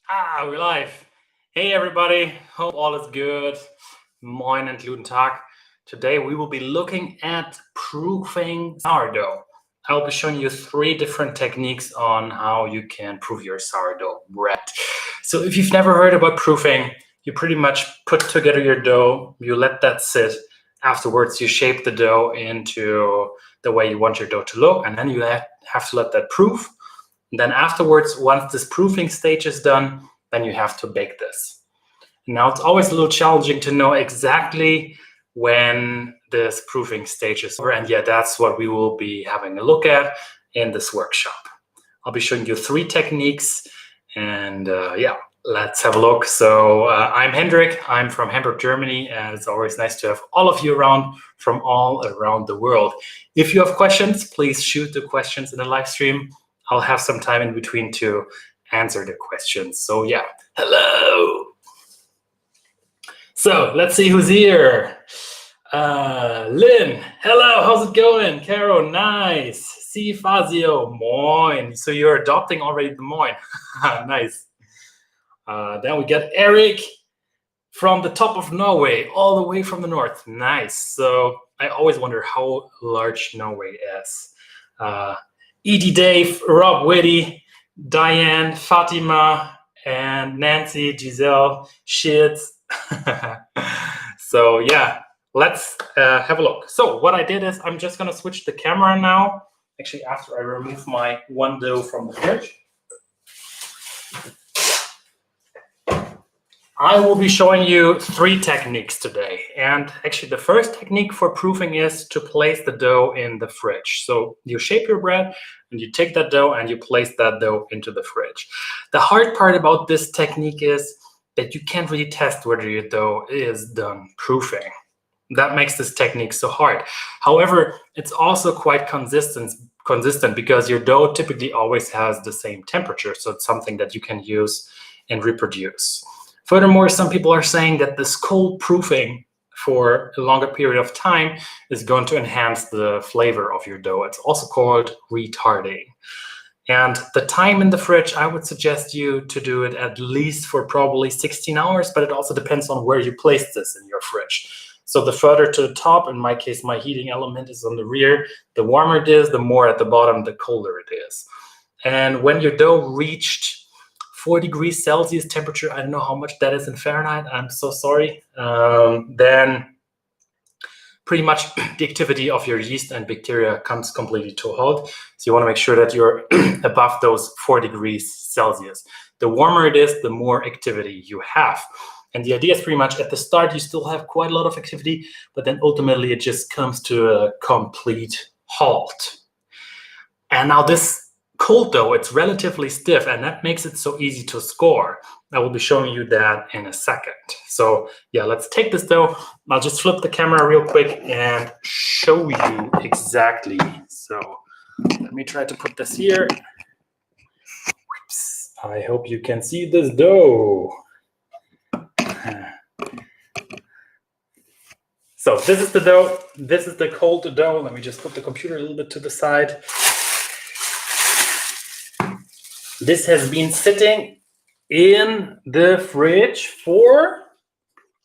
We're live. Hey everybody, hope all is good. Moin and guten Tag. Today we will be looking at proofing sourdough. I will be showing you 3 different techniques on how you can proof your sourdough bread. So if you've never heard about proofing, you pretty much put together your dough, you let that sit. Afterwards, you shape the dough into the way you want your dough to look, and then you have to let that proof. And then afterwards, once this proofing stage is done, then you have to bake this. Now it's always a little challenging to know exactly when this proofing stage is over, and yeah, that's what we will be having a look at in this workshop. I'll be showing you 3 techniques, and yeah, let's have a look. So I'm Hendrik, I'm from Hamburg, Germany, and it's always nice to have all of you around from all around the world. If you have questions, please shoot the questions in the live stream. I'll have some time in between to answer the questions. So yeah, hello. So let's see who's here. Lynn, hello, how's it going? Caro, nice. C. Fazio, moin. So you're adopting already the moin. Nice. Then we got Eric from the top of Norway, all the way from the north. Nice. So I always wonder how large Norway is. Edie Dave, Rob Whitty, Diane, Fatima, and Nancy, Giselle, Shits. So yeah, let's have a look. So what I did is I'm just gonna switch the camera now. Actually, after I remove my one dough from the fridge. I will be showing you 3 techniques today. And actually the first technique for proofing is to place the dough in the fridge. So you shape your bread and you take that dough and you place that dough into the fridge. The hard part about this technique is that you can't really test whether your dough is done proofing. That makes this technique so hard. However, it's also quite consistent because your dough typically always has the same temperature. So it's something that you can use and reproduce. Furthermore, some people are saying that this cold proofing for a longer period of time is going to enhance the flavor of your dough. It's also called retarding. And the time in the fridge, I would suggest you to do it at least for probably 16 hours, but it also depends on where you place this in your fridge. So the further to the top, in my case, my heating element is on the rear, the warmer it is, the more at the bottom, the colder it is. And when your dough reached 4 degrees Celsius temperature, I don't know how much that is in Fahrenheit, I'm so sorry, then pretty much the activity of your yeast and bacteria comes completely to a halt. So you want to make sure that you're above those 4 degrees Celsius. The warmer it is, the more activity you have. And the idea is pretty much at the start, you still have quite a lot of activity, but then ultimately it just comes to a complete halt. And now this cold dough, it's relatively stiff, and that makes it so easy to score. I will be showing you that in a second. So yeah, let's take this dough. I'll just flip the camera real quick and show you exactly. So let me try to put this here. Whoops. I hope you can see this dough. So this is the dough. This is the cold dough. Let me just put the computer a little bit to the side. This has been sitting in the fridge for,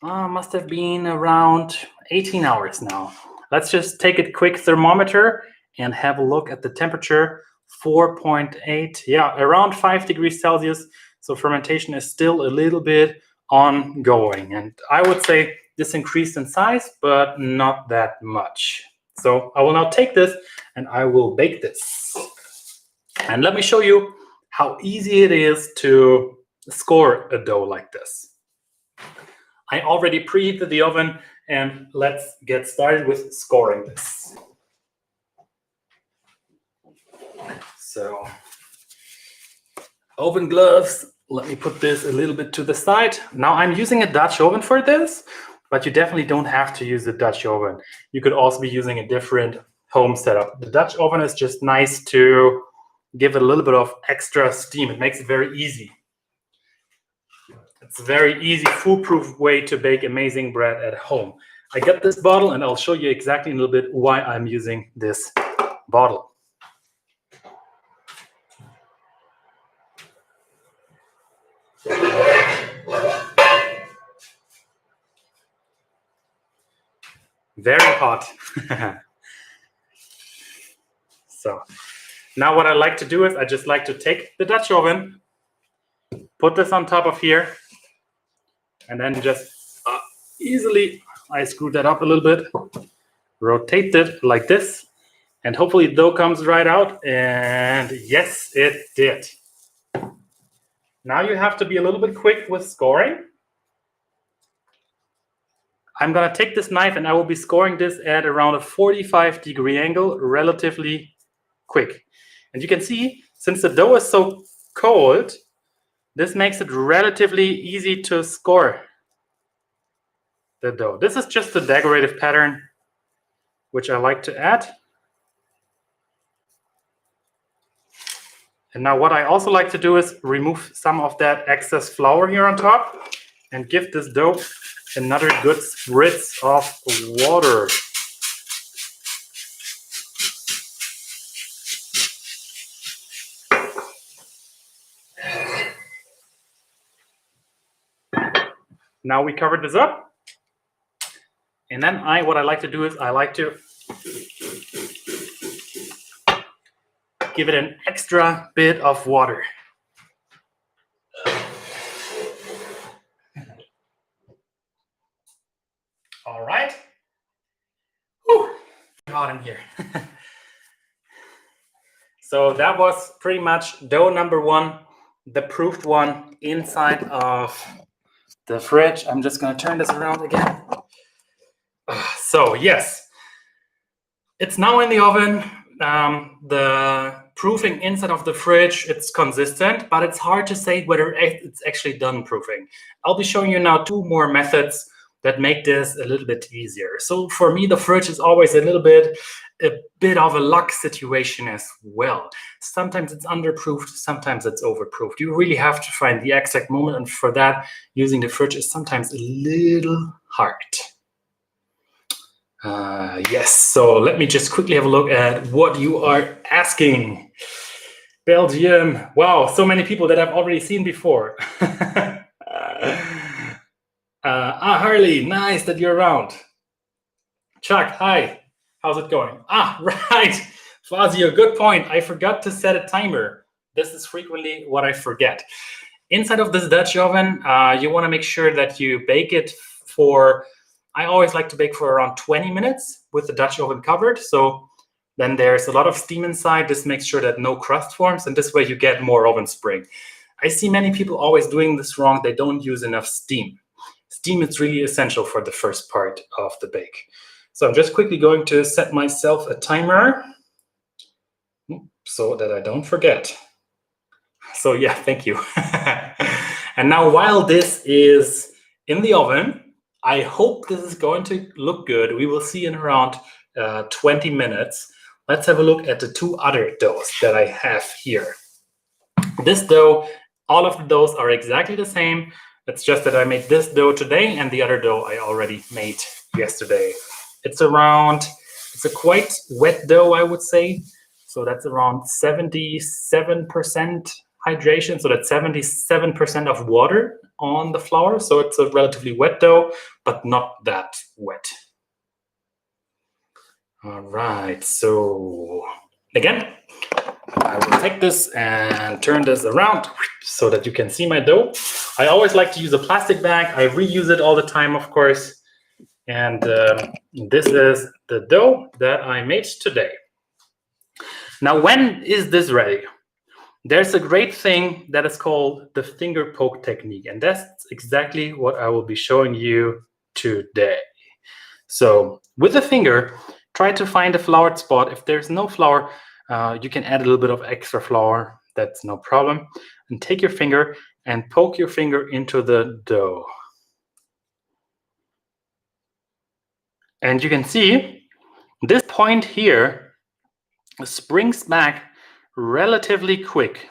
must have been around 18 hours now. Let's just take a quick thermometer and have a look at the temperature, 4.8, yeah, around 5 degrees Celsius. So fermentation is still a little bit ongoing. And I would say this increased in size, but not that much. So I will now take this and I will bake this. And let me show you how easy it is to score a dough like this. I already preheated the oven, and let's get started with scoring this. So, oven gloves, let me put this a little bit to the side. Now I'm using a Dutch oven for this, but you definitely don't have to use a Dutch oven. You could also be using a different home setup. The Dutch oven is just nice to give it a little bit of extra steam. It makes it very easy. It's a very easy, foolproof way to bake amazing bread at home. I got this bottle, and I'll show you exactly in a little bit why I'm using this bottle. Very hot. So now what I like to do is I just like to take the Dutch oven, put this on top of here, and then just easily, I screwed that up a little bit, rotate it like this, and hopefully the dough comes right out. And yes, it did. Now you have to be a little bit quick with scoring. I'm gonna take this knife and I will be scoring this at around a 45-degree angle, relatively quick. And you can see, since the dough is so cold, this makes it relatively easy to score the dough. This is just the decorative pattern, which I like to add. And now what I also like to do is remove some of that excess flour here on top and give this dough another good spritz of water. Now we covered this up. And then what I like to do is I like to give it an extra bit of water. All right. Whew, hot in here. So that was pretty much dough number one, the proofed one inside of the fridge. I'm just going to turn this around again. So yes, it's now in the oven. The proofing inside of the fridge, it's consistent, but it's hard to say whether it's actually done proofing. I'll be showing you now two more methods that make this a little bit easier. So for me, the fridge is always a bit of a luck situation as well. Sometimes it's underproofed, sometimes it's overproofed. You really have to find the exact moment, and for that, using the fridge is sometimes a little hard. Yes, so let me just quickly have a look at what you are asking. Belgium, wow, so many people that I've already seen before. Harley, nice that you're around. Chuck, hi, how's it going? Right, Fazio, good point. I forgot to set a timer. This is frequently what I forget. Inside of this Dutch oven, you want to make sure that you bake it for, I always like to bake for around 20 minutes with the Dutch oven covered. So then there's a lot of steam inside. This makes sure that no crust forms, and this way you get more oven spring. I see many people always doing this wrong. They don't use enough steam. Steam is really essential for the first part of the bake. So I'm just quickly going to set myself a timer so that I don't forget. So yeah, thank you. And now while this is in the oven, I hope this is going to look good. We will see in around 20 minutes. Let's have a look at the two other doughs that I have here. This dough, all of the doughs are exactly the same. It's just that I made this dough today and the other dough I already made yesterday. It's a quite wet dough, I would say. So that's around 77% hydration. So that's 77% of water on the flour. So it's a relatively wet dough, but not that wet. All right, so again, I will take this and turn this around so that you can see my dough. I always like to use a plastic bag. I reuse it all the time, of course. And this is the dough that I made today. Now, when is this ready? There's a great thing that is called the finger poke technique. And that's exactly what I will be showing you today. So with the finger, try to find a floured spot. If there's no flour, you can add a little bit of extra flour. That's no problem. And take your finger and poke your finger into the dough. And you can see this point here springs back relatively quick.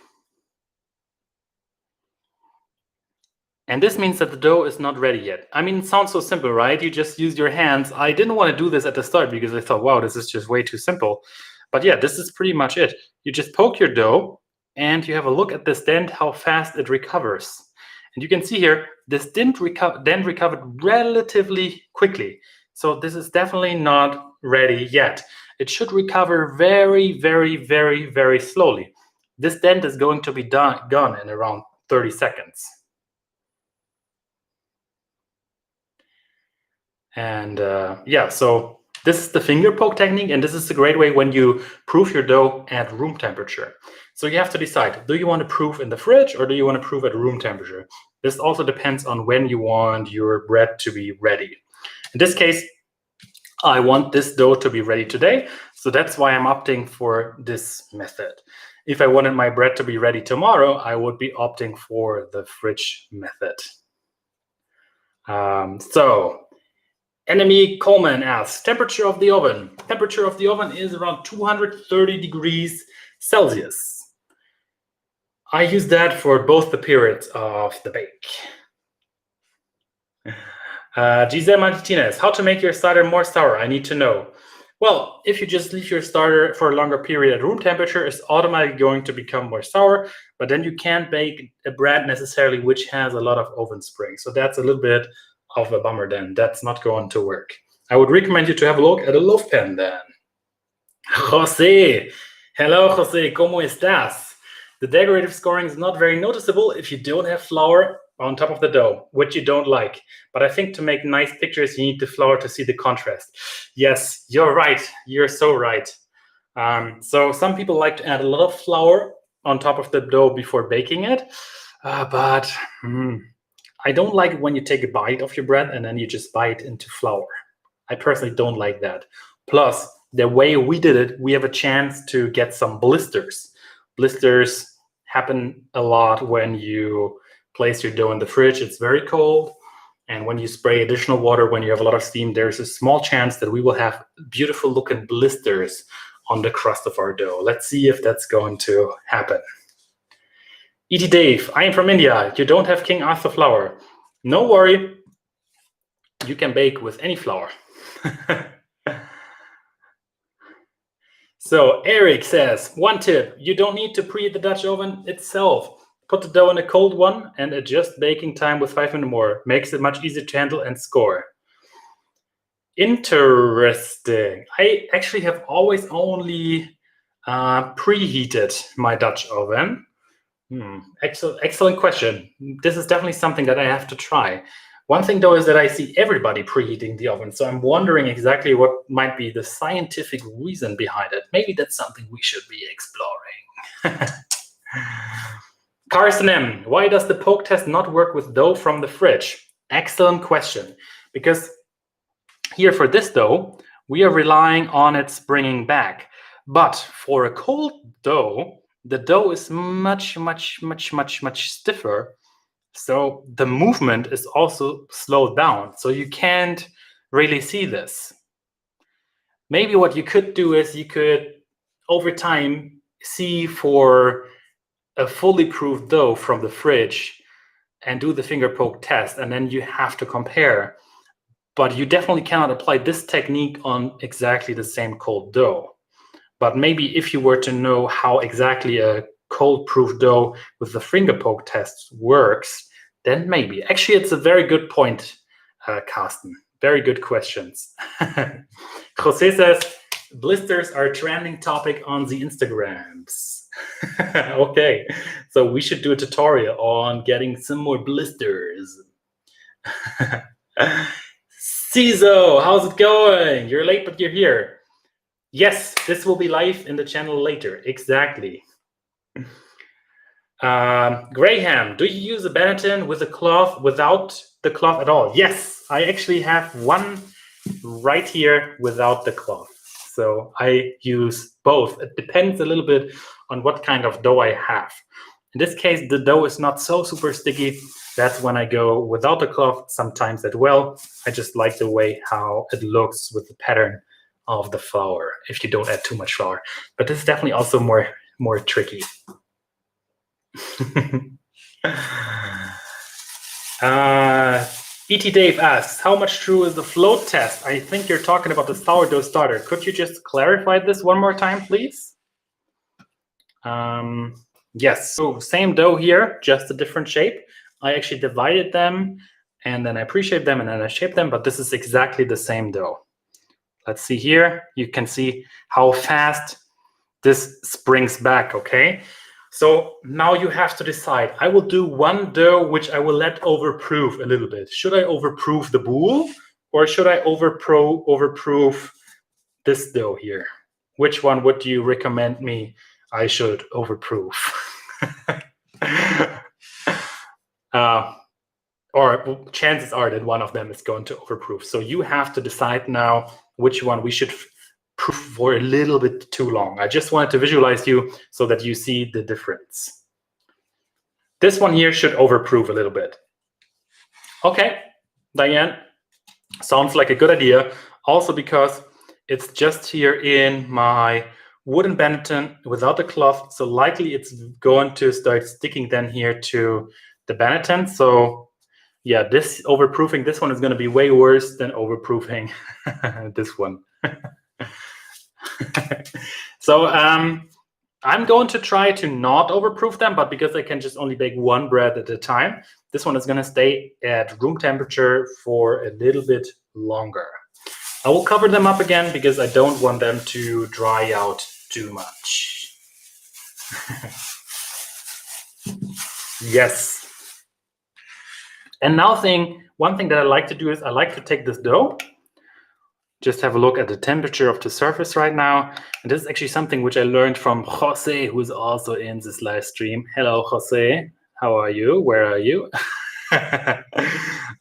And this means that the dough is not ready yet. I mean, it sounds so simple, right? You just use your hands. I didn't want to do this at the start because I thought, wow, this is just way too simple. But yeah, this is pretty much it. You just poke your dough and you have a look at this dent, how fast it recovers. And you can see here, this dent recovered relatively quickly. So this is definitely not ready yet. It should recover very, very, very, very slowly. This dent is going to be gone in around 30 seconds. And yeah, so this is the finger poke technique, and this is a great way when you proof your dough at room temperature. So you have to decide, do you want to proof in the fridge or do you want to proof at room temperature? This also depends on when you want your bread to be ready. In this case, I want this dough to be ready today, so that's why I'm opting for this method. If I wanted my bread to be ready tomorrow, I would be opting for the fridge method. So Enemy Coleman asks, temperature of the oven. Temperature of the oven is around 230 degrees Celsius. I use that for both the periods of the bake. Giselle Martinez, how to make your starter more sour? I need to know. Well, if you just leave your starter for a longer period at room temperature, it's automatically going to become more sour, but then you can't bake a bread necessarily which has a lot of oven spring. So that's a little bit of a bummer then. That's not going to work. I would recommend you to have a look at a loaf pan then. Jose. Hello, Jose. ¿Cómo estás? The decorative scoring is not very noticeable if you don't have flour on top of the dough, which you don't like. But I think to make nice pictures, you need the flour to see the contrast. Yes, you're right. You're so right. So some people like to add a lot of flour on top of the dough before baking it. But I don't like it when you take a bite of your bread and then you just bite into flour. I personally don't like that. Plus, the way we did it, we have a chance to get some blisters. Blisters happen a lot when you place your dough in the fridge. It's very cold. And when you spray additional water, when you have a lot of steam, there's a small chance that we will have beautiful looking blisters on the crust of our dough. Let's see if that's going to happen. E.T. Dave, I am from India. You don't have King Arthur flour. No worry. You can bake with any flour. So Eric says, one tip, you don't need to preheat the Dutch oven itself. Put the dough in a cold one and adjust baking time with 5 minutes more. Makes it much easier to handle and score. Interesting. I actually have always only preheated my Dutch oven. Excellent question. This is definitely something that I have to try. One thing, though, is that I see everybody preheating the oven, so I'm wondering exactly what might be the scientific reason behind it. Maybe that's something we should be exploring. Carson M, why does the poke test not work with dough from the fridge? Excellent question. Because here for this dough, we are relying on it springing back. But for a cold dough, the dough is much, much, much, much, much stiffer. So the movement is also slowed down. So you can't really see this. Maybe what you could do is you could, over time, see for a fully proofed dough from the fridge and do the finger poke test, and then you have to compare. But you definitely cannot apply this technique on exactly the same cold dough. But maybe if you were to know how exactly a cold proof dough with the finger poke test works, then maybe. Actually, it's a very good point, Carsten. Very good questions. Jose says, blisters are a trending topic on the Instagrams. Okay, so we should do a tutorial on getting some more blisters. Cizo, how's it going? You're late, but you're here. Yes, this will be live in the channel later. Exactly. Graham, do you use a Benetton with a cloth without the cloth at all? Yes, I actually have one right here without the cloth. So I use both. It depends a little bit on what kind of dough I have. In this case, the dough is not so super sticky. That's when I go without the cloth, sometimes as well. I just like the way how it looks with the pattern of the flour, if you don't add too much flour. But this is definitely also more tricky. E.T. Dave asks, how much true is the float test? I think you're talking about the sourdough starter. Could you just clarify this one more time, please? Yes, so same dough here, just a different shape. I actually divided them and then I pre-shape them, and then I shape them, but this is exactly the same dough. Let's see here. You can see how fast this springs back, okay? So now you have to decide. I will do one dough which I will let overproof a little bit. Should I overproof the boule, or should I overproof this dough here? Which one would you recommend me I should overproof? Or chances are that one of them is going to overproof. So you have to decide now which one we should proof for a little bit too long. I just wanted to visualize you so that you see the difference. This one here should overproof a little bit. Okay, Diane, sounds like a good idea. Also because it's just here in my wooden Benetton without the cloth, so likely it's going to start sticking then here to the Benetton. So yeah, this overproofing, this one is going to be way worse than overproofing this one. So I'm going to try to not overproof them, but because I can just only bake one bread at a time, this one is going to stay at room temperature for a little bit longer. I will cover them up again because I don't want them to dry out too much. Yes. And now one thing that I like to do is I like to take this dough, just have a look at the temperature of the surface right now. And this is actually something which I learned from Jose, who is also in this live stream. Hello, Jose. How are you? Where are you?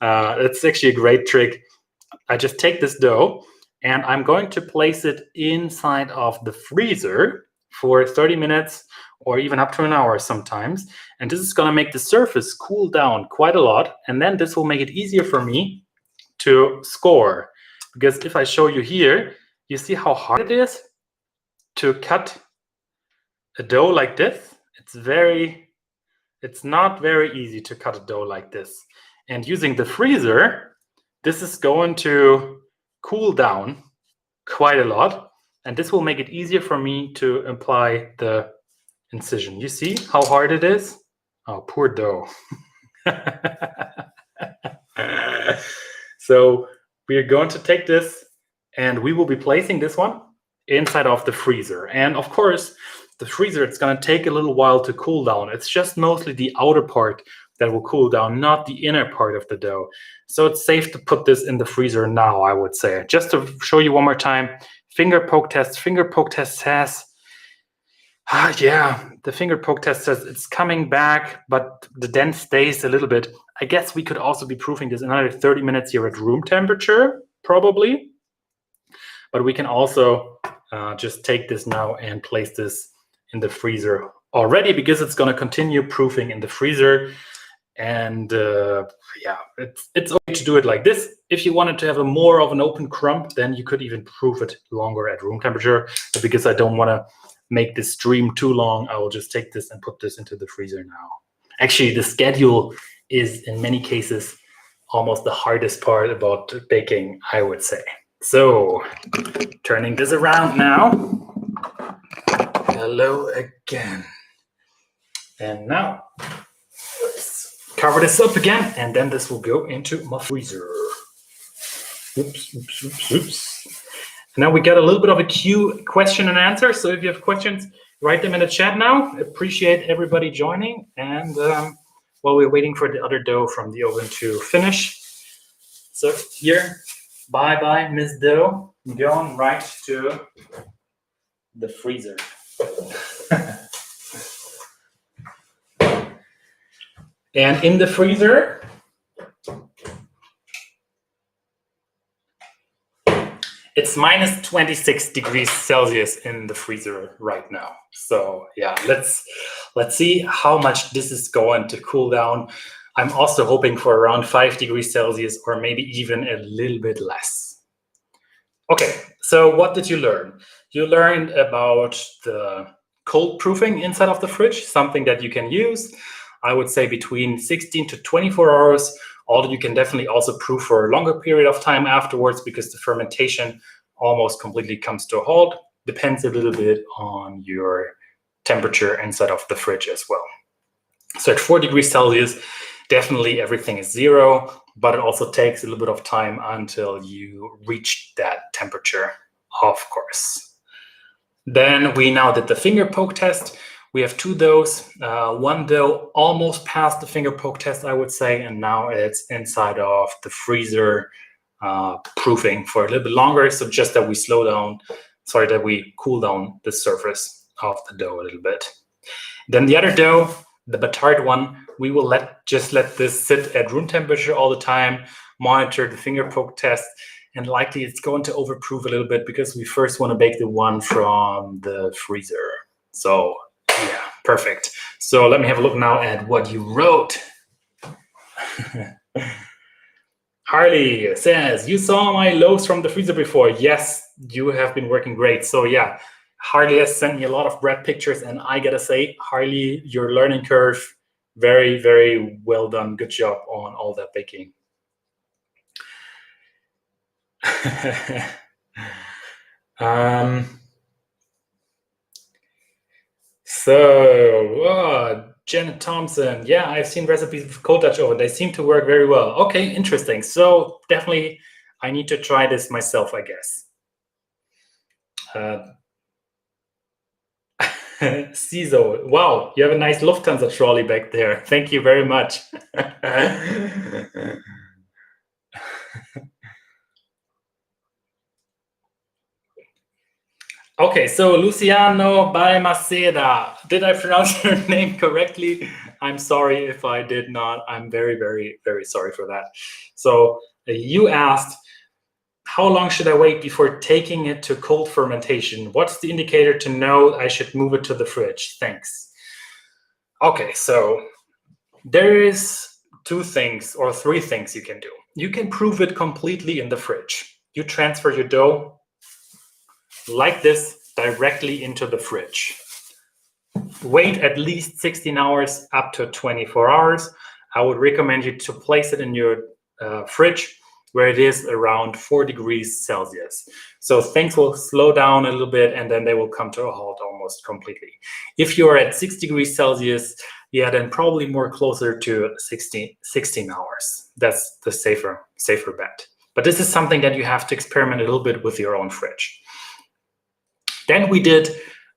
It's actually a great trick. I just take this dough and I'm going to place it inside of the freezer for 30 minutes or even up to an hour sometimes. And this is going to make the surface cool down quite a lot. And then this will make it easier for me to score. Because if I show you here, you see how hard it is to cut a dough like this. It's not very easy to cut a dough like this. And using the freezer, this is going to cool down quite a lot. And this will make it easier for me to apply the incision. You see how hard it is? Oh, poor dough. So we are going to take this and we will be placing this one inside of the freezer. And of course, the freezer, it's going to take a little while to cool down. It's just mostly the outer part that will cool down, not the inner part of the dough. So it's safe to put this in the freezer now, I would say. Just to show you one more time, finger poke test. Finger poke test says, yeah, the finger poke test says it's coming back, but the dent stays a little bit. I guess we could also be proofing this another 30 minutes here at room temperature, probably. But we can also just take this now and place this in the freezer already, because it's going to continue proofing in the freezer. And yeah, it's okay to do it like this. If you wanted to have a more of an open crumb, then you could even proof it longer at room temperature. But because I don't want to make this stream too long, I will just take this and put this into the freezer now. Actually, the schedule is in many cases almost the hardest part about baking, I would say. So turning this around now. Hello again. And now let's cover this up again, and then this will go into my freezer. Oops, oops, oops, oops. And now we got a little bit of a question and answer. So if you have questions, write them in the chat now. Appreciate everybody joining. And while we're waiting for the other dough from the oven to finish. So here, bye-bye, Miss Dough. Going right to the freezer. And in the freezer, it's minus 26 degrees Celsius in the freezer right now. So yeah, let's see how much this is going to cool down. I'm also hoping for around 5 degrees Celsius, or maybe even a little bit less. Okay, so what did you learn? You learned about the cold proofing inside of the fridge, something that you can use. I would say between 16 to 24 hours. Although you can definitely also proof for a longer period of time afterwards, because the fermentation almost completely comes to a halt. Depends a little bit on your temperature inside of the fridge as well. So at 4 degrees Celsius, definitely everything is zero. but it also takes a little bit of time until you reach that temperature, of course. Then we now did the finger poke test. We have 2 doughs. One dough almost passed the finger poke test, I would say, and now it's inside of the freezer proofing for a little bit longer. So just that we that we cool down the surface of the dough a little bit. Then the other dough, the batard one, we will just let this sit at room temperature all the time, monitor the finger poke test, and likely it's going to overproof a little bit because we first want to bake the one from the freezer. So yeah, perfect. So let me have a look now at what you wrote. Harley says, you saw my loaves from the freezer before. Yes, you have been working great. So yeah, Harley has sent me a lot of bread pictures, and I gotta say, Harley, your learning curve, very, very well done. Good job on all that baking. Janet Thompson, yeah, I've seen recipes with cold Dutch oven. They seem to work very well. Okay, interesting. So definitely, I need to try this myself, I guess. CISO, wow, you have a nice Lufthansa trolley back there. Thank you very much. Okay, so Luciano Balmaceda, did I pronounce your name correctly? I'm sorry if I did not. I'm very, very, very sorry for that. So you asked, how long should I wait before taking it to cold fermentation? What's the indicator to know I should move it to the fridge? Thanks. Okay, so there is 2 things or 3 things you can do. You can proof it completely in the fridge. You transfer your dough like this directly into the fridge. Wait at least 16 hours up to 24 hours. I would recommend you to place it in your fridge where it is around 4 degrees Celsius. So things will slow down a little bit and then they will come to a halt almost completely. If you are at 6 degrees Celsius, yeah, then probably more closer to 16 hours. That's the safer bet. But this is something that you have to experiment a little bit with your own fridge. Then we did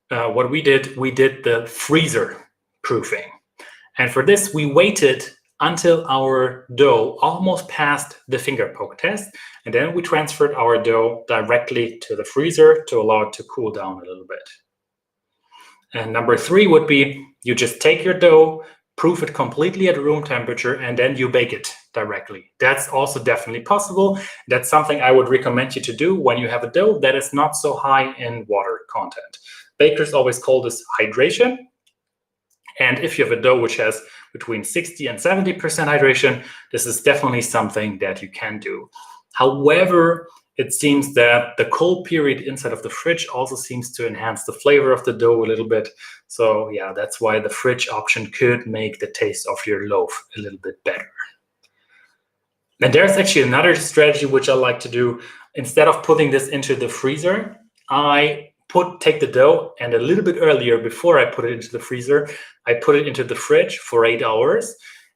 we did the freezer proofing. And for this, we waited until our dough almost passed the finger poke test. And then we transferred our dough directly to the freezer to allow it to cool down a little bit. And number 3 would be, you just take your dough, proof it completely at room temperature, and then you bake it directly. That's also definitely possible. That's something I would recommend you to do when you have a dough that is not so high in water content. Bakers always call this hydration. And if you have a dough which has between 60 and 70% hydration, this is definitely something that you can do. However, it seems that the cold period inside of the fridge also seems to enhance the flavor of the dough a little bit. So yeah, that's why the fridge option could make the taste of your loaf a little bit better. And there's actually another strategy which I like to do. Instead of putting this into the freezer, I take the dough and a little bit earlier, before I put it into the freezer, I put it into the fridge for 8 hours,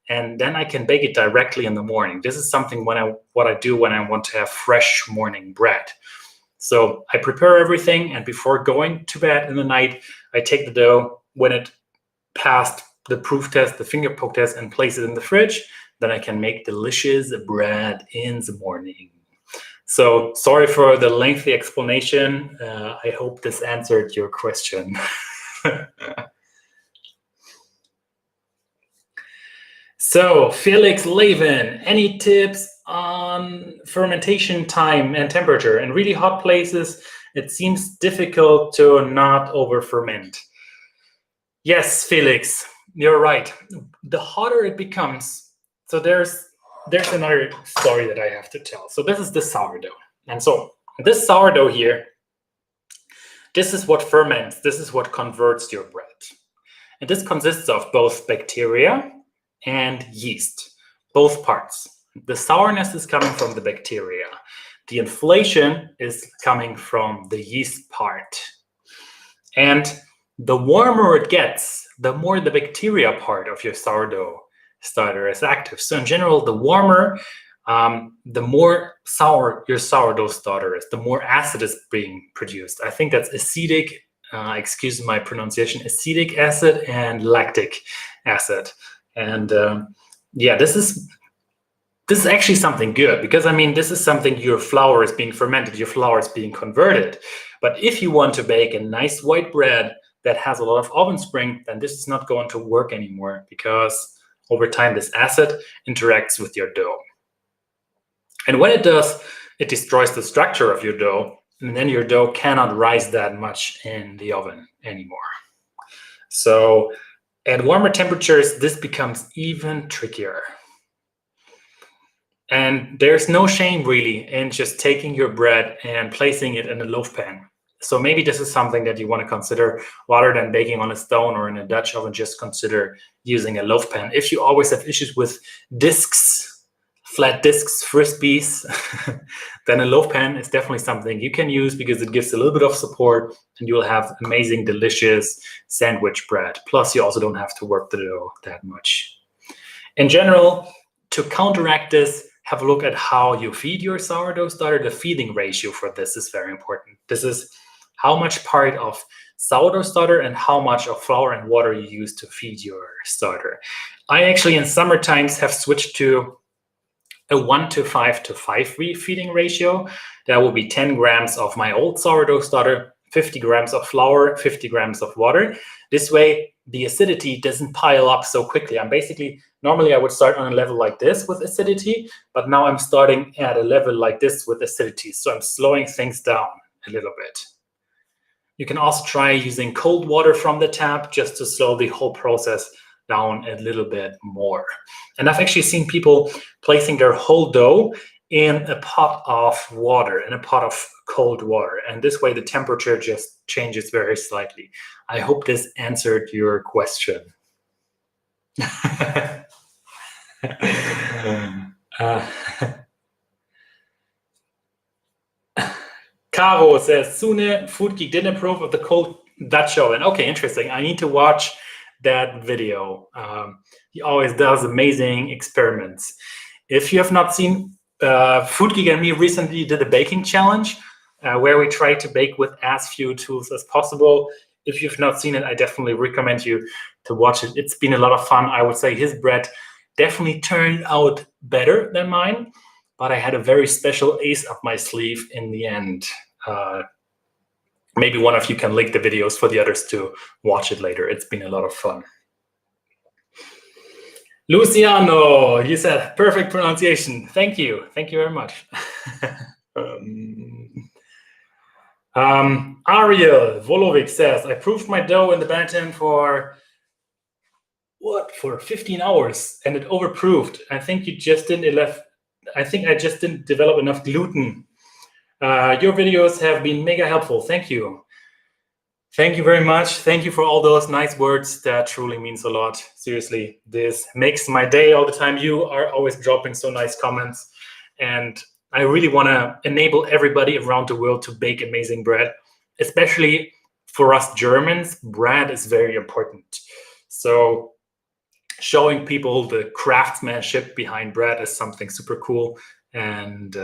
and then I can bake it directly in the morning. This is something what I do when I want to have fresh morning bread. So I prepare everything, and before going to bed in the night, I take the dough when it passed the proof test, the finger poke test, and place it in the fridge. Then I can make delicious bread in the morning. So sorry for the lengthy explanation. I hope this answered your question. So Felix Levin, any tips on fermentation time and temperature? In really hot places, it seems difficult to not over ferment. Yes, Felix, you're right. The hotter it becomes, so there's another story that I have to tell. So this is the sourdough. And so this sourdough here, this is what ferments. This is what converts your bread. And this consists of both bacteria and yeast, both parts. The sourness is coming from the bacteria. The inflation is coming from the yeast part. And the warmer it gets, the more the bacteria part of your sourdough starter is active. So in general, the warmer the more sour your sourdough starter is, the more acid is being produced. I think that's acetic, excuse my pronunciation, acetic acid and lactic acid. And yeah, this is actually something good, because I mean, this is something, your flour is being fermented, your flour is being converted. But if you want to bake a nice white bread that has a lot of oven spring, then this is not going to work anymore, because over time this acid interacts with your dough. And when it does, it destroys the structure of your dough, and then your dough cannot rise that much in the oven anymore. So at warmer temperatures, this becomes even trickier. And there's no shame really in just taking your bread and placing it in a loaf pan. So maybe this is something that you want to consider, rather than baking on a stone or in a Dutch oven. Just consider using a loaf pan. If you always have issues with discs, flat discs, frisbees, then a loaf pan is definitely something you can use, because it gives a little bit of support, and you will have amazing, delicious sandwich bread. Plus, you also don't have to work the dough that much. In general, to counteract this, have a look at how you feed your sourdough starter. The feeding ratio for this is very important. This is how much part of sourdough starter and how much of flour and water you use to feed your starter. I actually, in summer times, have switched to a 1:5 to 5 feeding ratio. That will be 10 grams of my old sourdough starter, 50 grams of flour, 50 grams of water. This way, the acidity doesn't pile up so quickly. Normally I would start on a level like this with acidity, but now I'm starting at a level like this with acidity. So I'm slowing things down a little bit. You can also try using cold water from the tap, just to slow the whole process down a little bit more. And I've actually seen people placing their whole dough in a pot of water, in a pot of cold water. And this way the temperature just changes very slightly. I hope this answered your question. Caro says, Sune Food Geek didn't approve of the cold Dutch oven. Okay, interesting. I need to watch that video. He always does amazing experiments. If you have not seen, Food Geek and me recently did a baking challenge where we tried to bake with as few tools as possible. If you've not seen it, I definitely recommend you to watch it. It's been a lot of fun. I would say his bread definitely turned out better than mine, but I had a very special ace up my sleeve in the end. Maybe one of you can link the videos for the others to watch it later. It's been a lot of fun. Luciano, you said perfect pronunciation. Thank you. Thank you very much. Ariel Volovic says, I proofed my dough in the Bantam for 15 hours, and it overproofed. I think I just didn't develop enough gluten. Your videos have been mega helpful. Thank you. Thank you very much. Thank you for all those nice words. That truly means a lot. Seriously, this makes my day all the time. You are always dropping so nice comments. And I really want to enable everybody around the world to bake amazing bread. Especially for us Germans, bread is very important. So showing people the craftsmanship behind bread is something super cool. And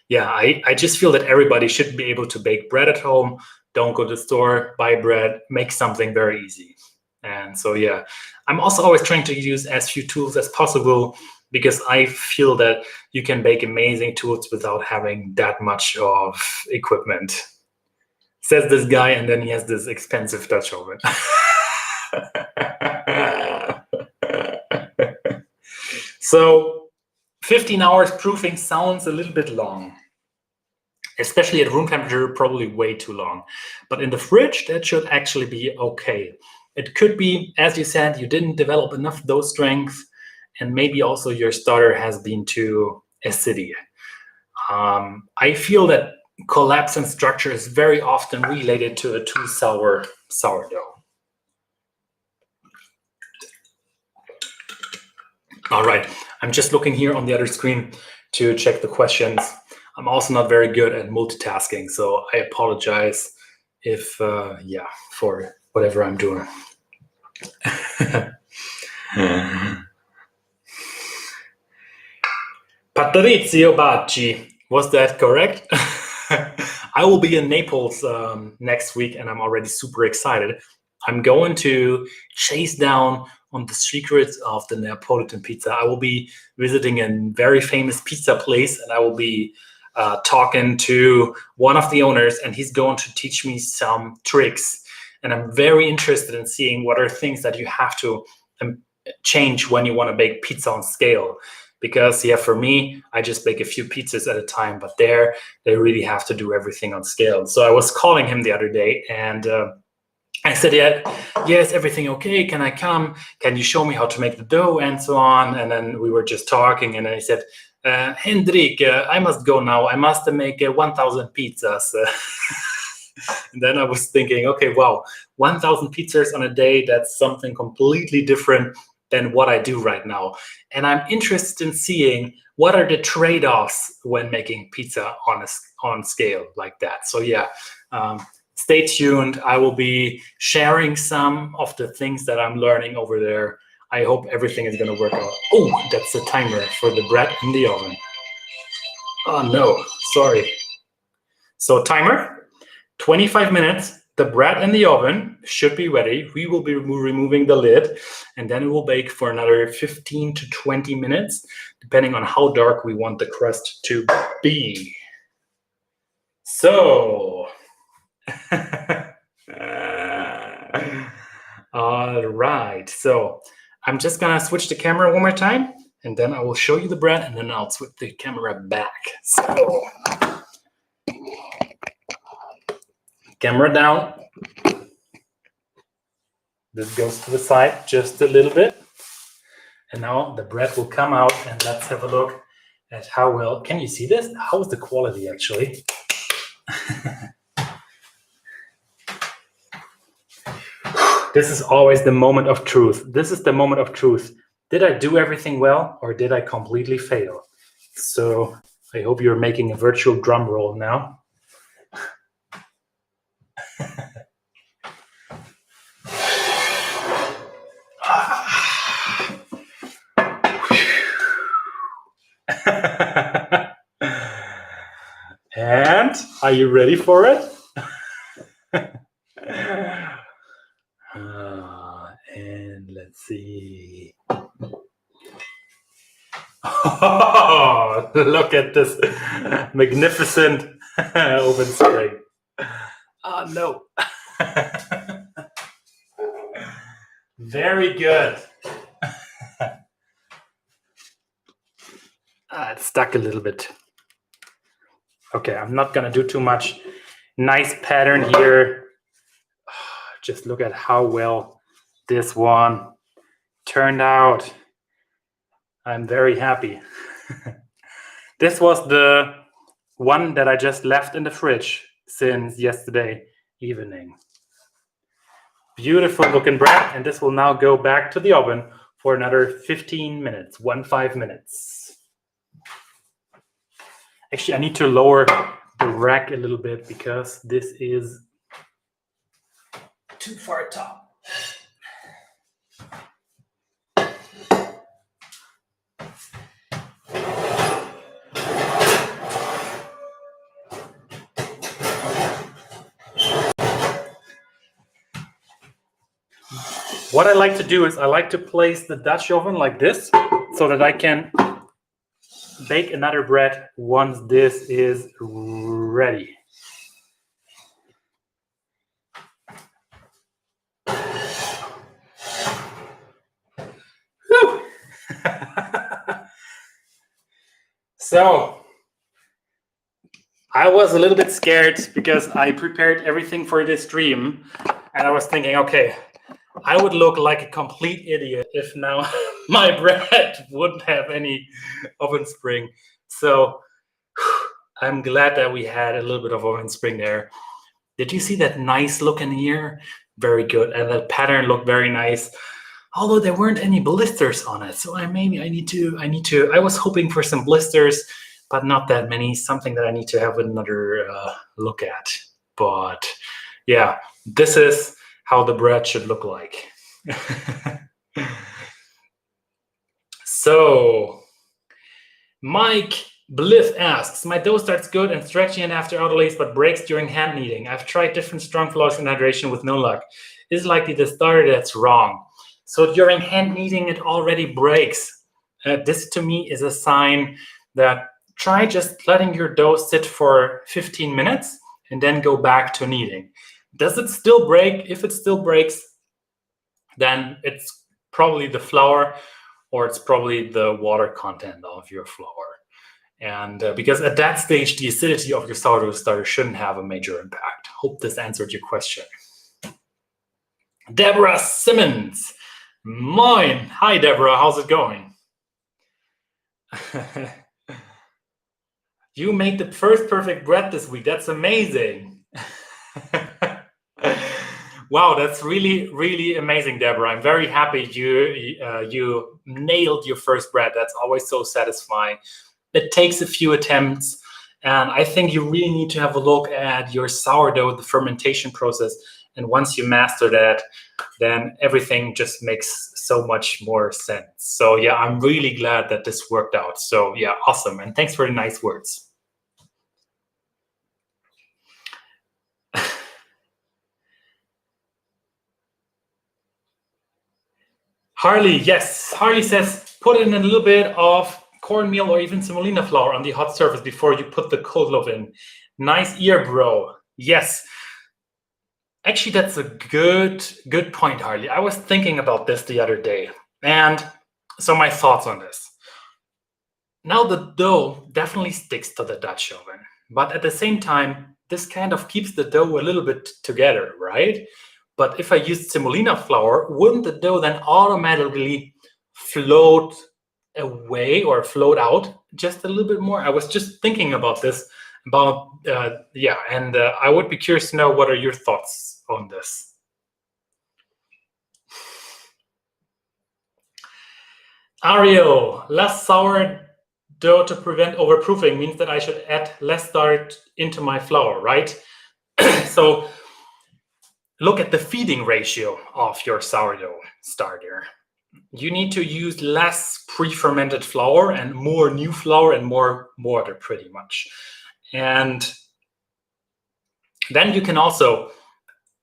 yeah, I just feel that everybody should be able to bake bread at home. Don't go to the store, buy bread, make something very easy. And so, yeah, I'm also always trying to use as few tools as possible, because I feel that you can bake amazing tools without having that much of equipment. Says this guy, and then he has this expensive Dutch oven. So 15 hours proofing sounds a little bit long. Especially at room temperature, probably way too long. But in the fridge, that should actually be okay. It could be, as you said, you didn't develop enough dough strength, and maybe also your starter has been too acidic. I feel that collapse in structure is very often related to a too sour sourdough. All right, I'm just looking here on the other screen to check the questions. I'm also not very good at multitasking, so I apologize if, for whatever I'm doing. Pâte Patrizio Bacci. Was that correct? I will be in Naples next week, and I'm already super excited. I'm going to chase down on the secrets of the Neapolitan pizza. I will be visiting a very famous pizza place, and I will be talking to one of the owners, and he's going to teach me some tricks. And I'm very interested in seeing what are things that you have to change when you want to bake pizza on scale. Because yeah, for me, I just bake a few pizzas at a time, but there they really have to do everything on scale. So I was calling him the other day, and I said, yes, everything okay? Can I come? Can you show me how to make the dough and so on? And then we were just talking, and then he said, Hendrik, I must go now. I must make 1,000 pizzas. And then I was thinking, okay, wow, 1,000 pizzas on a day, that's something completely different than what I do right now. And I'm interested in seeing what are the trade-offs when making pizza on scale like that. So yeah, stay tuned. I will be sharing some of the things that I'm learning over there. I hope everything is going to work out. Oh, that's the timer for the bread in the oven. Oh no, sorry. So timer, 25 minutes. The bread in the oven should be ready. We will be removing the lid, and then it will bake for another 15 to 20 minutes, depending on how dark we want the crust to be. So, all right. So I'm just gonna switch the camera one more time, and then I will show you the bread, and then I'll switch the camera back. So, camera down. This goes to the side just a little bit. And now the bread will come out, and let's have a look at how well, can you see this? How is the quality actually? This is always the moment of truth. This is the moment of truth. Did I do everything well, or did I completely fail? So I hope you're making a virtual drum roll now. And are you ready for it? And let's see. Oh, look at this magnificent oven spring. Oh, no. Very good. It's stuck a little bit. Okay, I'm not gonna do too much. Nice pattern here. Just look at how well this one turned out. I'm very happy. This was the one that I just left in the fridge since yesterday evening. Beautiful looking bread, and this will now go back to the oven for another 15 minutes, 15 minutes. Actually, I need to lower the rack a little bit because this is too far top. What I like to do is I like to place the Dutch oven like this so that I can bake another bread once this is ready. So I was a little bit scared because I prepared everything for this stream, and I was thinking, okay, I would look like a complete idiot if now my bread wouldn't have any oven spring. So I'm glad that we had a little bit of oven spring there. Did you see that nice look in here? Very good. And that pattern looked very nice, although there weren't any blisters on it. So I need to, I was hoping for some blisters, but not that many, something that I need to have another look at. But yeah, this is how the bread should look like. So Mike Bliff asks, my dough starts good and stretchy and after outlays, but breaks during hand kneading. I've tried different strong flours and hydration with no luck. Is likely the starter that's wrong. So during hand kneading, it already breaks. This to me is a sign that try just letting your dough sit for 15 minutes and then go back to kneading. Does it still break? If it still breaks, then it's probably the flour or it's probably the water content of your flour. And because at that stage, the acidity of your sourdough starter shouldn't have a major impact. Hope this answered your question. Deborah Simmons. Moin. Hi, Deborah. How's it going? You made the first perfect bread this week. That's amazing. Wow, that's really, really amazing, Deborah. I'm very happy you nailed your first bread. That's always so satisfying. It takes a few attempts, and I think you really need to have a look at your sourdough, the fermentation process. And once you master that, then everything just makes so much more sense. So yeah, I'm really glad that this worked out. So yeah, awesome. And thanks for the nice words. Harley, yes. Harley says, put in a little bit of cornmeal or even semolina flour on the hot surface before you put the cold loaf in. Nice ear, bro. Yes. Actually, that's a good point, Harley. I was thinking about this the other day. And so my thoughts on this. Now the dough definitely sticks to the Dutch oven. But at the same time, this kind of keeps the dough a little bit together, right? But if I used semolina flour, wouldn't the dough then automatically float away or float out just a little bit more? I was just thinking about this, and I would be curious to know what are your thoughts on this. Ariel, less sourdough to prevent overproofing means that I should add less starch into my flour, right? So look at the feeding ratio of your sourdough starter. You need to use less pre-fermented flour and more new flour and more water, pretty much. And then you can also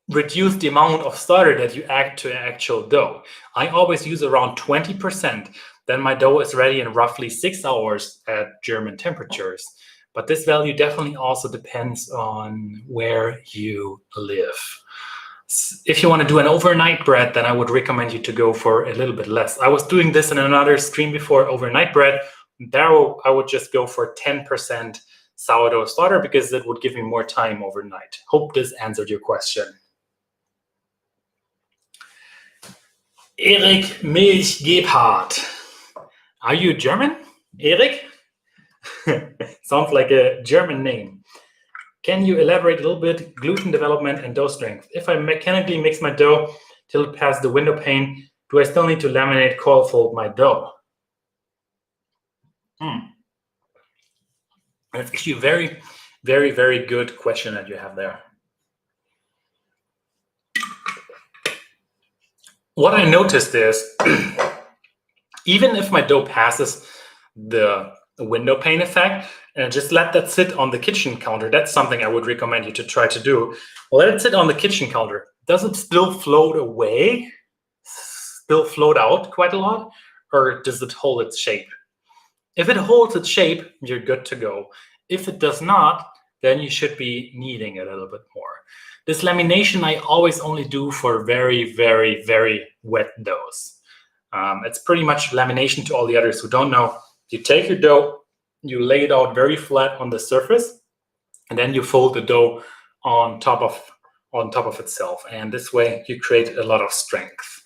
reduce the amount of starter that you add to actual dough. I always use around 20%. Then my dough is ready in roughly 6 hours at German temperatures. But this value definitely also depends on where you live. If you want to do an overnight bread, then I would recommend you to go for a little bit less. I was doing this in another stream before, overnight bread. There I would just go for 10% sourdough starter because it would give me more time overnight. Hope this answered your question. Erik Milch Gebhardt. Are you German, Erik? Sounds like a German name. Can you elaborate a little bit gluten development and dough strength? If I mechanically mix my dough till it passes the window pane, do I still need to laminate coil fold my dough? That's actually a very, very, very good question that you have there. What I noticed is, even if my dough passes the window pane effect, and just let that sit on the kitchen counter. That's something I would recommend you to try to do. Let it sit on the kitchen counter. Does it still float away? Still float out quite a lot? Or does it hold its shape? If it holds its shape, you're good to go. If it does not, then you should be kneading a little bit more. This lamination I always only do for very, very, very wet doughs. It's pretty much lamination to all the others who don't know. You take your dough, you lay it out very flat on the surface, and then you fold the dough on top of itself. And this way you create a lot of strength.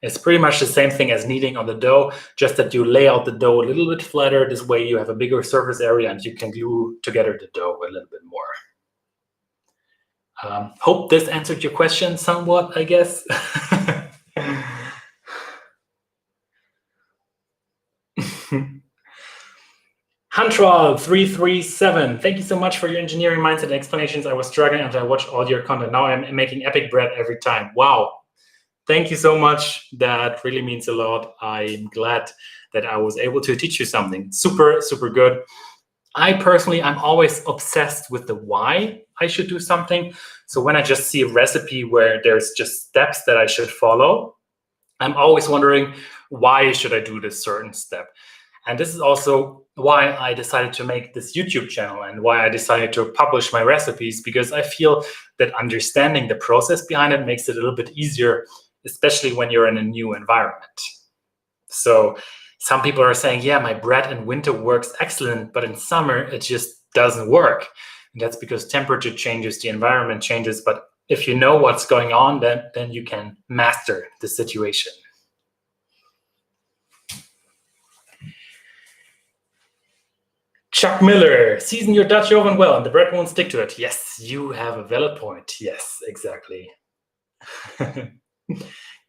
It's pretty much the same thing as kneading on the dough, just that you lay out the dough a little bit flatter. This way you have a bigger surface area and you can glue together the dough a little bit more. Hope this answered your question somewhat, I guess. Hantral337, thank you so much for your engineering mindset and explanations. I was struggling and I watched all your content. Now I'm making epic bread every time. Wow, Thank you so much. That really means a lot. I'm glad that I was able to teach you something super, super good. I personally, I'm always obsessed with the why I should do something. So when I just see a recipe where there's just steps that I should follow, I'm always wondering, why should I do this certain step? And this is also why I decided to make this YouTube channel and why I decided to publish my recipes, because I feel that understanding the process behind it makes it a little bit easier, especially when you're in a new environment. So some people are saying, yeah, my bread in winter works excellent, but in summer it just doesn't work. And that's because temperature changes, the environment changes. But if you know what's going on, then you can master the situation. Chuck Miller, season your Dutch oven well and the bread won't stick to it. Yes, you have a valid point. Yes, exactly.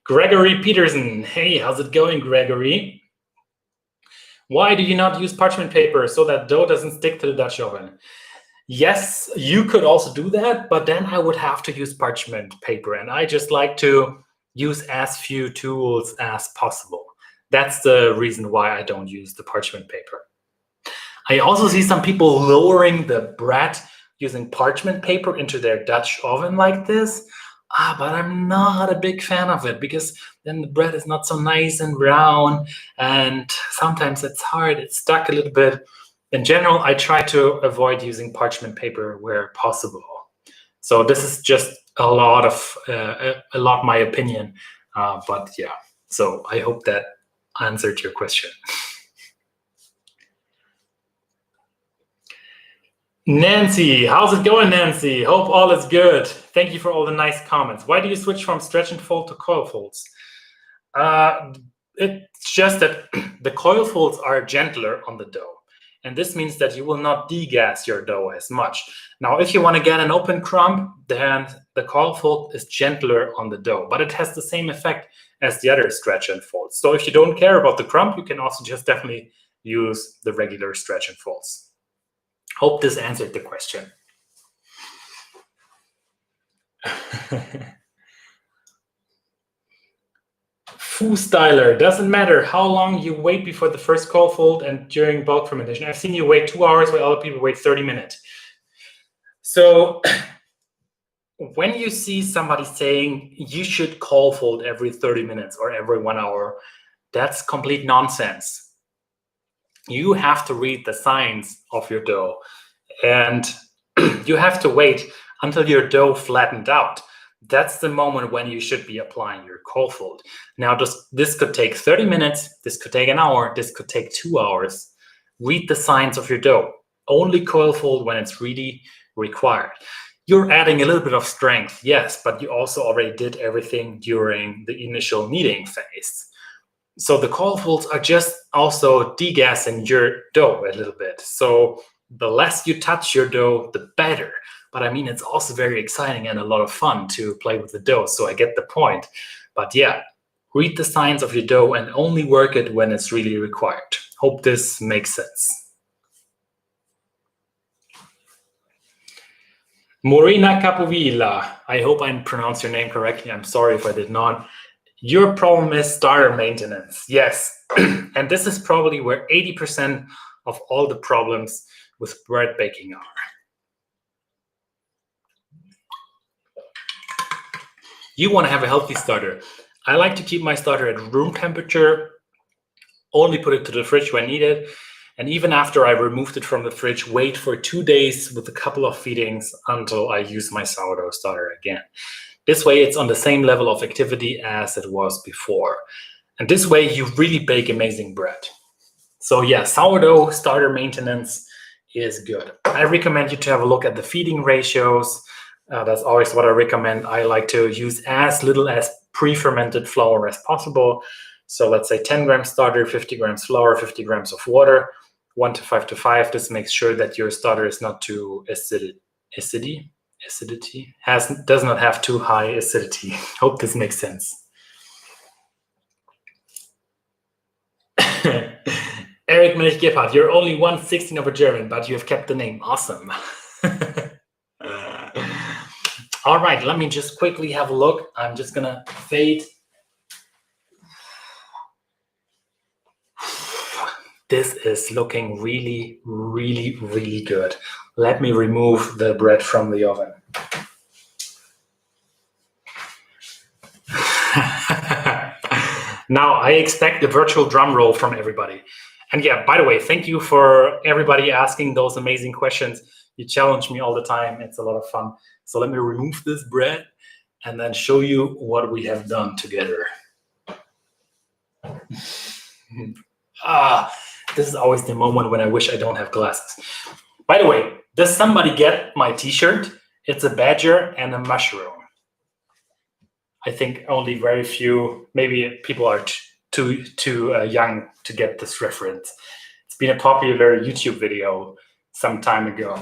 Gregory Peterson. Hey, how's it going, Gregory? Why do you not use parchment paper so that dough doesn't stick to the Dutch oven? Yes, you could also do that, but then I would have to use parchment paper, and I just like to use as few tools as possible. That's the reason why I don't use the parchment paper. I also see some people lowering the bread using parchment paper into their Dutch oven like this. But I'm not a big fan of it, because then the bread is not so nice and brown, and sometimes it's hard, it's stuck a little bit. In general, I try to avoid using parchment paper where possible. So this is just a lot my opinion, but yeah. So I hope that answered your question. Nancy, how's it going, Nancy? Hope all is good. Thank you for all the nice comments. Why do you switch from stretch and fold to coil folds? It's just that the coil folds are gentler on the dough. And this means that you will not degas your dough as much. Now, if you want to get an open crumb, then the coil fold is gentler on the dough, but it has the same effect as the other stretch and folds. So if you don't care about the crumb, you can also just definitely use the regular stretch and folds. Hope this answered the question. Foo Styler, doesn't matter how long you wait before the first coil fold and during bulk fermentation. I've seen you wait 2 hours while other people wait 30 minutes. So when you see somebody saying you should coil fold every 30 minutes or every 1 hour, that's complete nonsense. You have to read the signs of your dough, and you have to wait until your dough flattened out. That's the moment when you should be applying your coil fold. Now, this could take 30 minutes, this could take an hour, this could take 2 hours. Read the signs of your dough. Only coil fold when it's really required. You're adding a little bit of strength, yes, but you also already did everything during the initial kneading phase. So the coil folds are just also degassing your dough a little bit. So the less you touch your dough, the better. But I mean, it's also very exciting and a lot of fun to play with the dough. So I get the point. But yeah, read the signs of your dough and only work it when it's really required. Hope this makes sense. Morina Capovilla, I hope I pronounced your name correctly. I'm sorry if I did not. Your problem is starter maintenance. Yes. And this is probably where 80% of all the problems with bread baking are. You want to have a healthy starter. I like to keep my starter at room temperature, only put it to the fridge when needed. And even after I removed it from the fridge, wait for 2 days with a couple of feedings until I use my sourdough starter again. This way, it's on the same level of activity as it was before. And this way, you really bake amazing bread. So yeah, sourdough starter maintenance is good. I recommend you to have a look at the feeding ratios. That's always what I recommend. I like to use as little as pre-fermented flour as possible. So let's say 10 grams starter, 50 grams flour, 50 grams of water, 1 to 5 to 5. This makes sure that your starter is not too does not have too high acidity. Hope this makes sense. Eric Milch-Gebhardt, you're only 1/16 of a German, but you have kept the name. Awesome. All right, let me just quickly have a look. I'm just gonna fade this is looking really, really, really good. Let me remove the bread from the oven. Now I expect a virtual drum roll from everybody. And yeah, by the way, thank you for everybody asking those amazing questions. You challenge me all the time. It's a lot of fun. So let me remove this bread and then show you what we have done together. This is always the moment when I wish I don't have glasses. By the way, does somebody get my t-shirt? It's a badger and a mushroom. I think only very few, maybe people are too young to get this reference. It's been a popular YouTube video some time ago.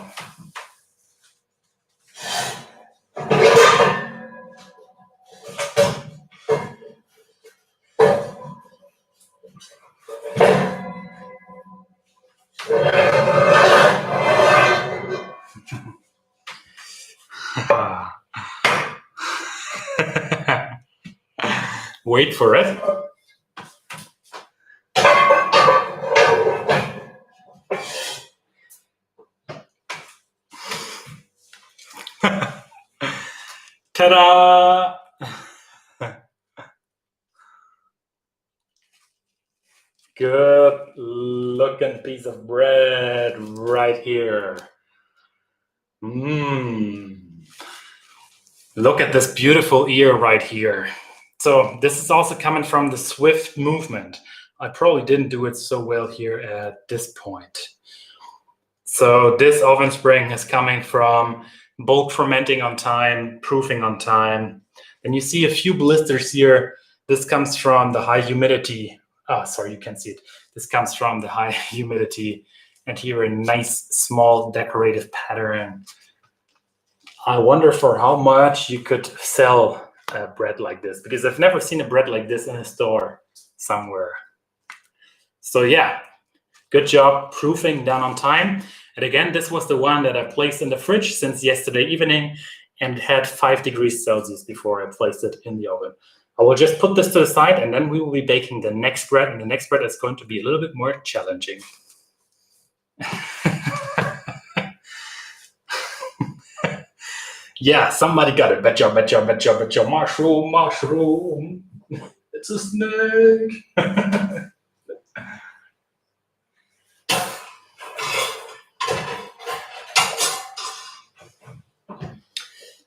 Wait for it. Ta-da! Good looking piece of bread right here. Look at this beautiful ear right here. So this is also coming from the Swift movement. I probably didn't do it so well here at this point. So this oven spring is coming from bulk fermenting on time, proofing on time. And you see a few blisters here. This comes from the high humidity. Sorry, you can't see it. This comes from the high humidity. And here a nice small decorative pattern. I wonder for how much you could sell bread like this, because I've never seen a bread like this in a store somewhere. So yeah, good job proofing done on time. And again, this was the one that I placed in the fridge since yesterday evening and had 5 degrees Celsius before I placed it in the oven. I will just put this to the side and then we will be baking the next bread, and the next bread is going to be a little bit more challenging. Yeah, somebody got it. Bet you, mushroom. It's a snake.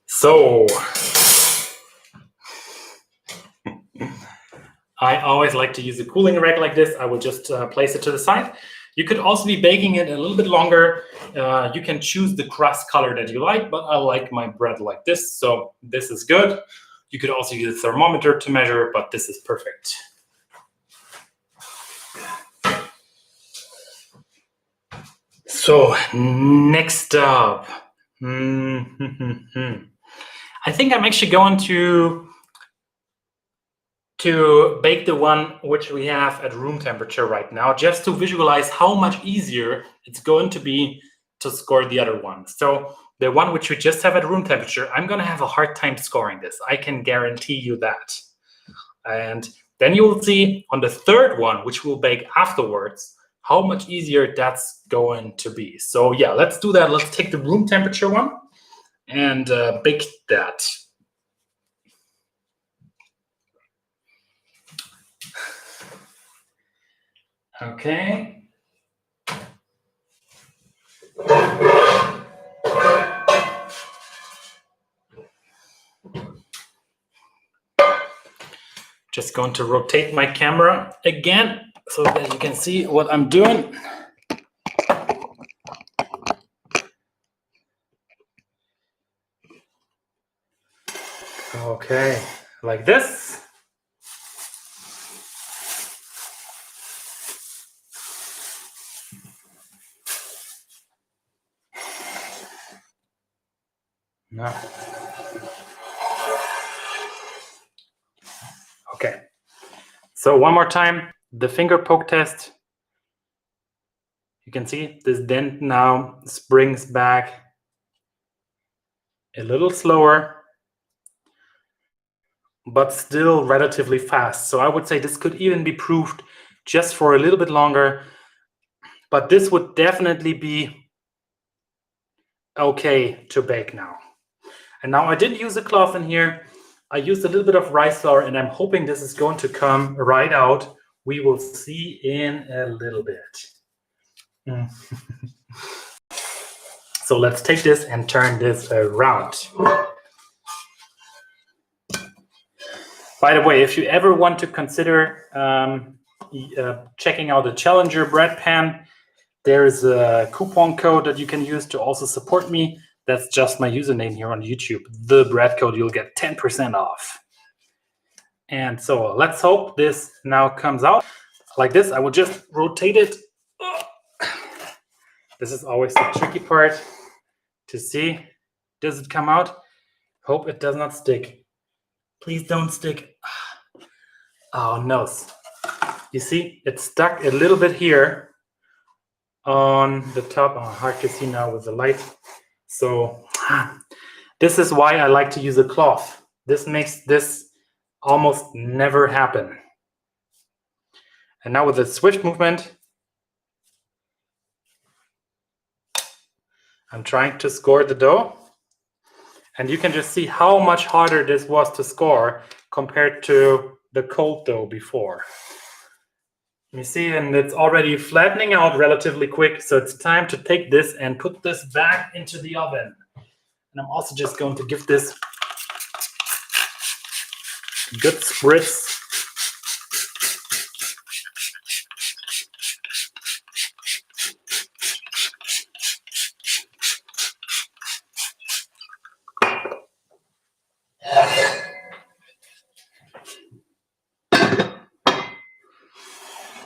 So, I always like to use a cooling rack like this. I will just place it to the side. You could also be baking it a little bit longer. You can choose the crust color that you like, but I like my bread like this, so this is good. You could also use a thermometer to measure, but this is perfect. So next up, I think I'm actually going to bake the one which we have at room temperature right now, just to visualize how much easier it's going to be to score the other one. So the one which we just have at room temperature, I'm going to have a hard time scoring this. I can guarantee you that. And then you will see on the third one, which we'll bake afterwards, how much easier that's going to be. So yeah, let's do that. Let's take the room temperature one and bake that. Okay. Just going to rotate my camera again so that you can see what I'm doing. Okay, like this. No. Okay, so one more time, the finger poke test. You can see this dent now springs back a little slower, but still relatively fast. So I would say this could even be proofed just for a little bit longer. but this would definitely be okay to bake now. And now I didn't use a cloth in here. I used a little bit of rice flour, and I'm hoping this is going to come right out. We will see in a little bit. So let's take this and turn this around. By the way, if you ever want to consider checking out the Challenger bread pan, there's a coupon code that you can use to also support me. That's just my username here on YouTube. The bread code, you'll get 10% off. And so let's hope this now comes out like this. I will just rotate it. This is always the tricky part to see. Does it come out? Hope it does not stick. Please don't stick. Oh no. You see, it's stuck a little bit here on the top. Oh, hard to see now with the light. So this is why I like to use a cloth. This makes this almost never happen. And now with the swift movement, I'm trying to score the dough. And you can just see how much harder this was to score compared to the cold dough before. You see, and it's already flattening out relatively quick. So it's time to take this and put this back into the oven. And I'm also just going to give this a good spritz.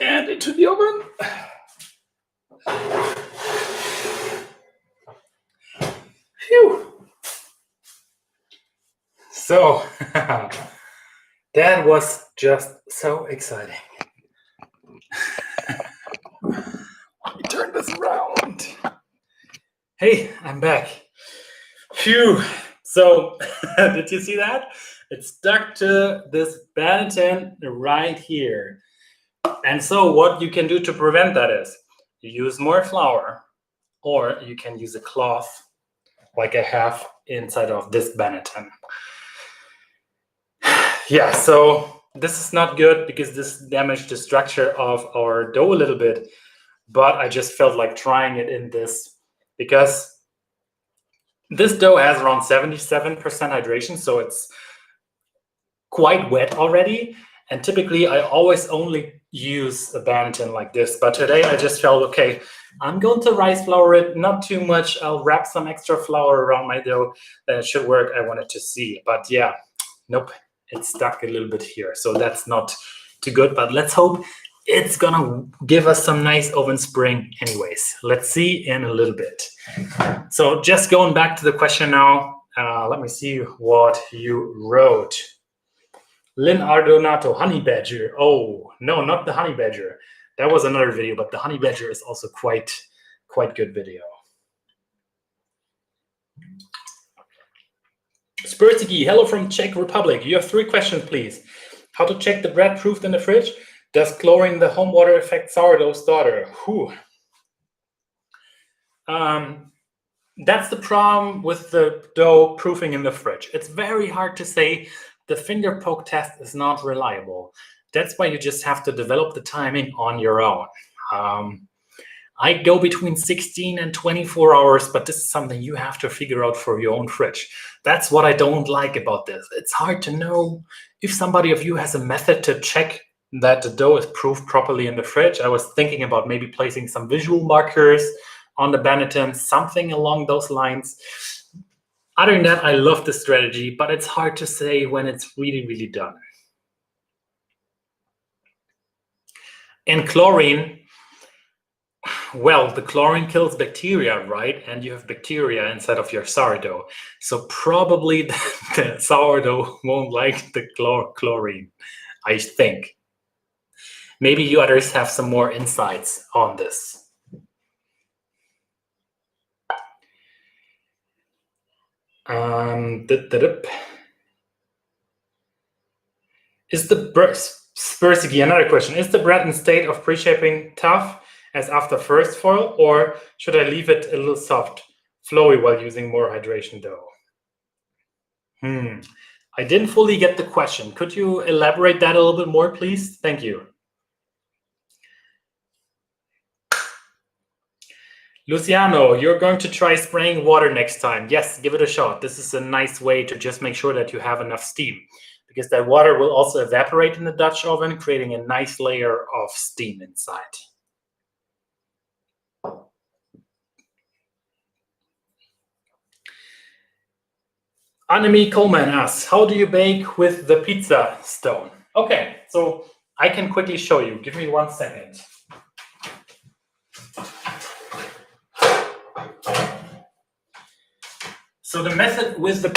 And into the oven. Phew. So that was just so exciting. Let me turn this around. Hey, I'm back. Phew. So did you see that? It's stuck to this banneton right here. And so what you can do to prevent that is you use more flour, or you can use a cloth like I have inside of this banneton. Yeah, so this is not good because this damaged the structure of our dough a little bit, but I just felt like trying it in this because this dough has around 77% hydration, so it's quite wet already. And typically I always only use a banneton like this, but today I just felt, okay, I'm going to rice flour it, not too much. I'll wrap some extra flour around my dough, then it should work. I wanted to see, but yeah, nope, it's stuck a little bit here. So that's not too good, but let's hope it's gonna give us some nice oven spring anyways. Let's see in a little bit. So just going back to the question now, let me see what you wrote. Lynn Ardonato, honey badger. Oh, no, not the honey badger. That was another video, but the honey badger is also quite good video. Spursky, hello from Czech Republic. You have 3 questions, please. How to check the bread proofed in the fridge? Does chlorine the home water affect sourdough starter? Whew. That's the problem with the dough proofing in the fridge. It's very hard to say. The finger poke test is not reliable. That's why you just have to develop the timing on your own. I go between 16 and 24 hours, but this is something you have to figure out for your own fridge. That's what I don't like about this. It's hard to know if somebody of you has a method to check that the dough is proofed properly in the fridge. I was thinking about maybe placing some visual markers on the banneton, something along those lines. Other than that, I love the strategy, but it's hard to say when it's really, really done. And chlorine, well, the chlorine kills bacteria, right? And you have bacteria inside of your sourdough. So probably the sourdough won't like the chlorine, I think. Maybe you others have some more insights on this. Is the Spursky, another question. Is the bread in state of pre-shaping tough as after first foil, or should I leave it a little soft, flowy while using more hydration dough? I didn't fully get the question. Could you elaborate that a little bit more, please? Thank you. Luciano, you're going to try spraying water next time. Yes, give it a shot. This is a nice way to just make sure that you have enough steam, because that water will also evaporate in the Dutch oven, creating a nice layer of steam inside. Annemie Coleman asks, how do you bake with the pizza stone? Okay, so I can quickly show you. Give me 1 second. So the method with the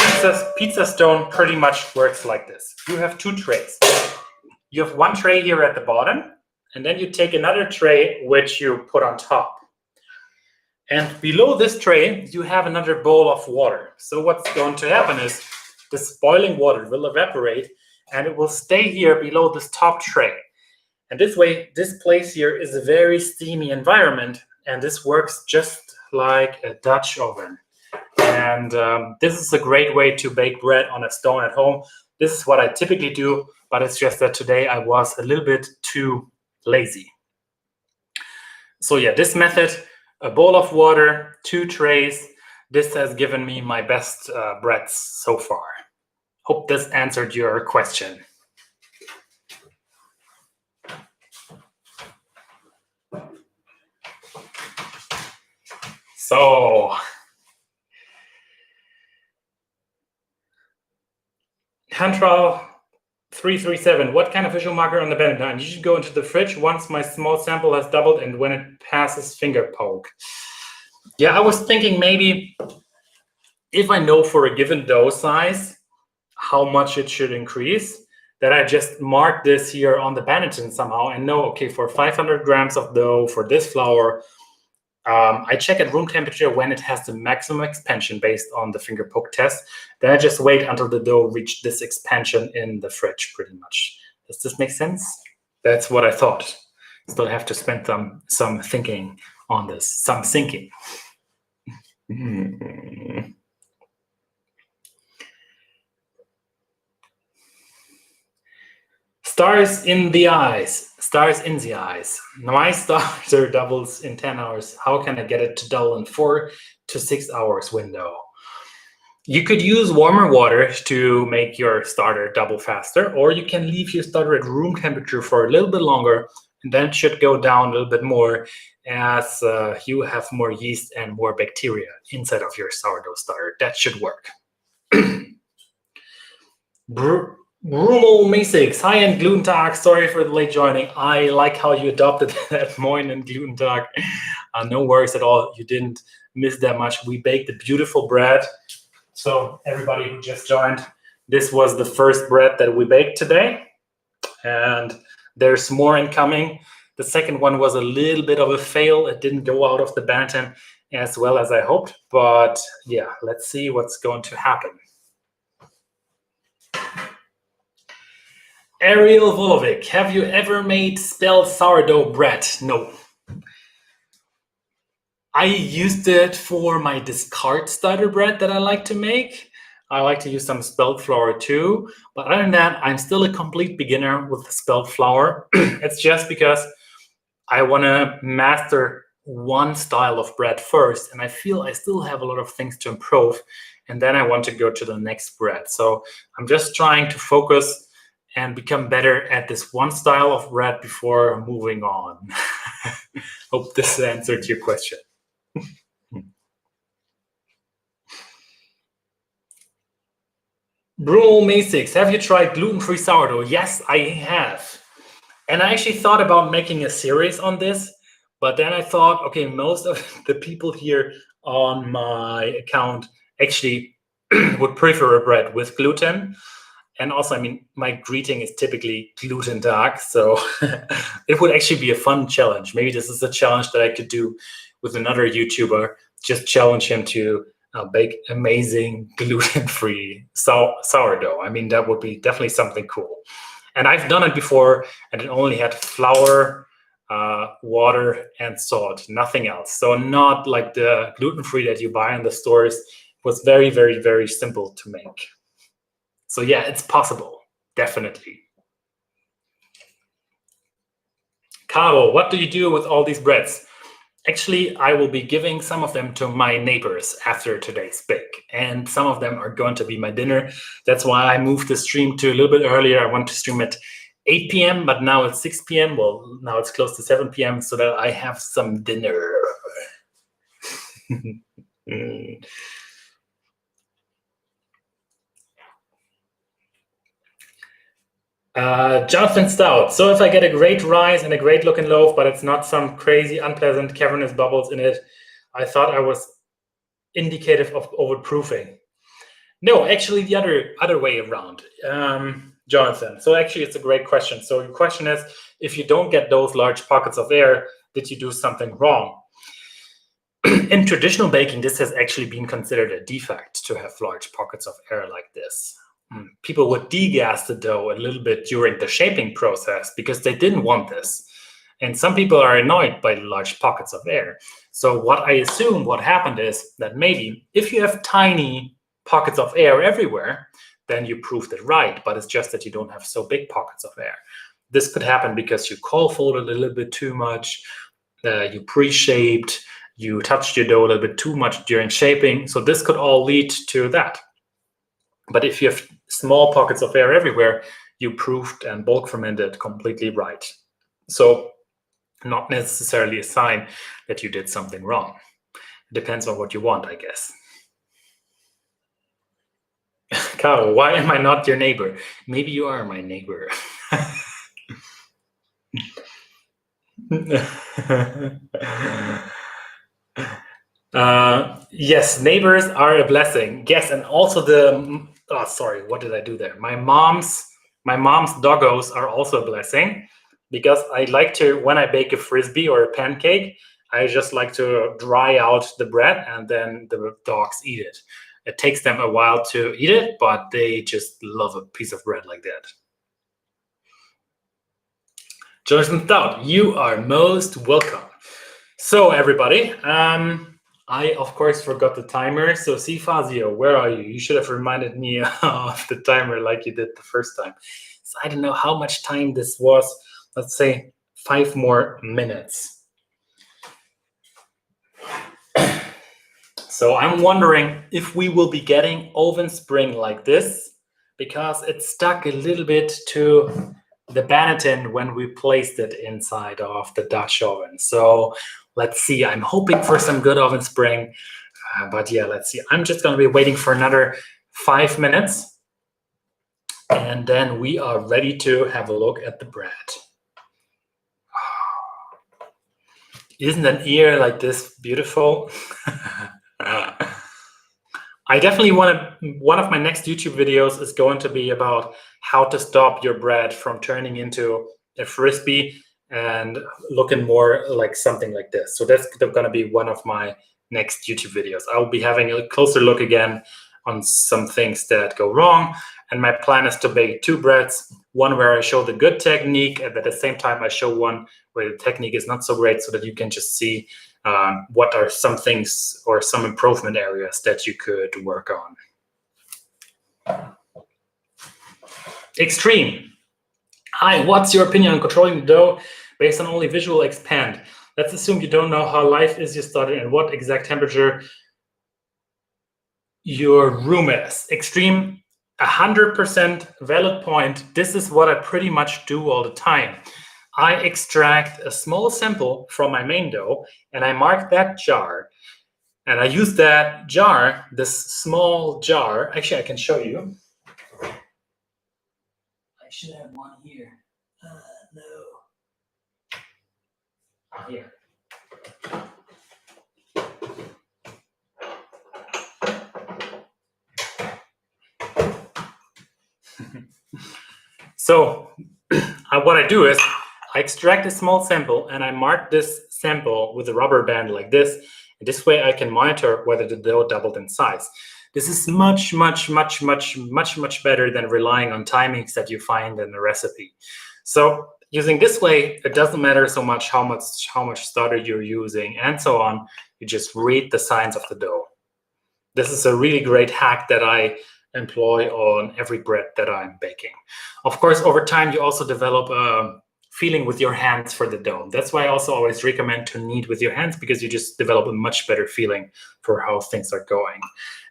pizza stone pretty much works like this. You have 2 trays. You have 1 tray here at the bottom, and then you take another tray which you put on top. And below this tray, you have another bowl of water. So what's going to happen is this boiling water will evaporate, and it will stay here below this top tray. And this way, this place here is a very steamy environment, and this works just like a Dutch oven. And this is a great way to bake bread on a stone at home. This is what I typically do, but it's just that today I was a little bit too lazy. So yeah, this method, a bowl of water, 2 trays, this has given me my best breads so far. Hope this answered your question. So, Hantral 337, what kind of visual marker on the Benedine? You should go into the fridge once my small sample has doubled and when it passes finger poke. Yeah, I was thinking maybe if I know for a given dough size how much it should increase, that I just mark this here on the Benetton somehow and know, okay, for 500 grams of dough for this flour, I check at room temperature when it has the maximum expansion based on the finger poke test. Then I just wait until the dough reached this expansion in the fridge, pretty much. Does this make sense? That's what I thought. Still have to spend some thinking on this, some thinking. Stars in the eyes. Stars in the eyes. My starter doubles in 10 hours. How can I get it to double in 4 to 6 hours window? You could use warmer water to make your starter double faster, or you can leave your starter at room temperature for a little bit longer, and then it should go down a little bit more as you have more yeast and more bacteria inside of your sourdough starter. That should work. Brumal Masix, hi and Gluten Tag. Sorry for the late joining. I like how you adopted that Moin and Gluten Tag. No worries at all. You didn't miss that much. We baked a beautiful bread. So everybody who just joined, this was the first bread that we baked today. And there's more incoming. The second one was a little bit of a fail. It didn't go out of the Benetton as well as I hoped. But yeah, let's see what's going to happen. Ariel Volovic, have you ever made spelled sourdough bread? No. I used it for my discard starter bread that I like to make. I like to use some spelt flour too. But other than that, I'm still a complete beginner with the spelt flour. It's just because I want to master one style of bread first. And I feel I still have a lot of things to improve. And then I want to go to the next bread. So I'm just trying to focus and become better at this one style of bread before moving on. Hope this answered your question. Bruno Masix, have you tried gluten-free sourdough? Yes, I have. And I actually thought about making a series on this, but then I thought, okay, most of the people here on my account actually would prefer a bread with gluten. And also, I mean, my greeting is typically gluten dark, so it would actually be a fun challenge. Maybe this is a challenge that I could do with another YouTuber, just challenge him to bake amazing gluten-free sourdough. I mean, that would be definitely something cool. And I've done it before, and it only had flour, water and salt, nothing else. So not like the gluten-free that you buy in the stores. It was very, very, very simple to make. So yeah, it's possible, definitely. Caro, what do you do with all these breads? Actually, I will be giving some of them to my neighbors after today's bake, and some of them are going to be my dinner. That's why I moved the stream to a little bit earlier. I want to stream at 8 p.m., but now it's 6 p.m. Well, now it's close to 7 p.m. so that I have some dinner. Jonathan Stout. So if I get a great rice and a great looking loaf, but it's not some crazy, unpleasant cavernous bubbles in it, I thought I was indicative of overproofing. No, actually the other way around, Jonathan. So actually it's a great question. So your question is, if you don't get those large pockets of air, did you do something wrong? In traditional baking, this has actually been considered a defect to have large pockets of air like this. People would degas the dough a little bit during the shaping process because they didn't want this. And some people are annoyed by large pockets of air. So what I assume what happened is that maybe if you have tiny pockets of air everywhere, then you proved it right, but it's just that you don't have so big pockets of air. This could happen because you cold folded a little bit too much, you pre-shaped, you touched your dough a little bit too much during shaping. So this could all lead to that. But if you have small pockets of air everywhere, you proved and bulk fermented completely right. So not necessarily a sign that you did something wrong. It depends on what you want, I guess. Caro, why am I not your neighbor? Maybe you are my neighbor. Yes, neighbors are a blessing. Yes, and also sorry, what did I do there? My mom's doggos are also a blessing, because I like to, when I bake a frisbee or a pancake, I just like to dry out the bread and then the dogs eat it. It takes them a while to eat it, but they just love a piece of bread like that. Jonathan Stout, you are most welcome. So everybody, I, of course, forgot the timer. So, Fazio, where are you? You should have reminded me of the timer like you did the first time. So I don't know how much time this was. Let's say 5 more minutes. So I'm wondering if we will be getting oven spring like this, because it stuck a little bit to the Banneton when we placed it inside of the Dutch oven. So let's see. I'm hoping for some good oven spring, but yeah, let's see. I'm just going to be waiting for another 5 minutes, and then we are ready to have a look at the bread. Isn't an ear like this beautiful? I definitely want to, one of my next YouTube videos is going to be about how to stop your bread from turning into a frisbee and looking more like something like this. So that's going to be one of my next YouTube videos. I'll be having a closer look again on some things that go wrong. And my plan is to bake 2 breads, one where I show the good technique, and at the same time I show one where the technique is not so great, so that you can just see what are some things or some improvement areas that you could work on. Extreme. Hi, what's your opinion on controlling the dough based on only visual expand? Let's assume you don't know how life is you started and what exact temperature your room is. Extreme, 100% valid point. This is what I pretty much do all the time. I extract a small sample from my main dough and I mark that jar. And I use that jar, this small jar. Actually, I can show you. I should have one here. No. Here. So what I do is I extract a small sample and I mark this sample with a rubber band like this. And this way I can monitor whether the dough doubled in size. This is much, much, much, much, much, much better than relying on timings that you find in the recipe. So using this way, it doesn't matter so much how much starter you're using and so on. You just read the signs of the dough. This is a really great hack that I employ on every bread that I'm baking. Of course, over time, you also develop a feeling with your hands for the dough. That's why I also always recommend to knead with your hands, because you just develop a much better feeling for how things are going.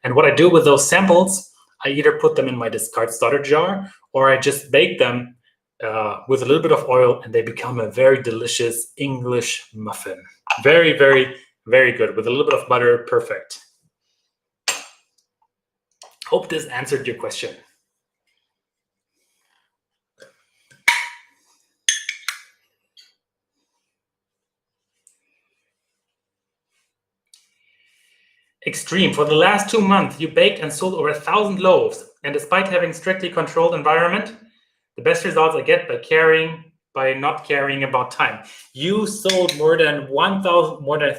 And what I do with those samples, I either put them in my discard starter jar, or I just bake them with a little bit of oil, and they become a very delicious English muffin. Very, very, very good. With a little bit of butter, perfect. Hope this answered your question. Extreme. For the last 2 months, you baked and sold over 1,000 loaves, and despite having strictly controlled environment, the best results I get by not caring about time. You sold more than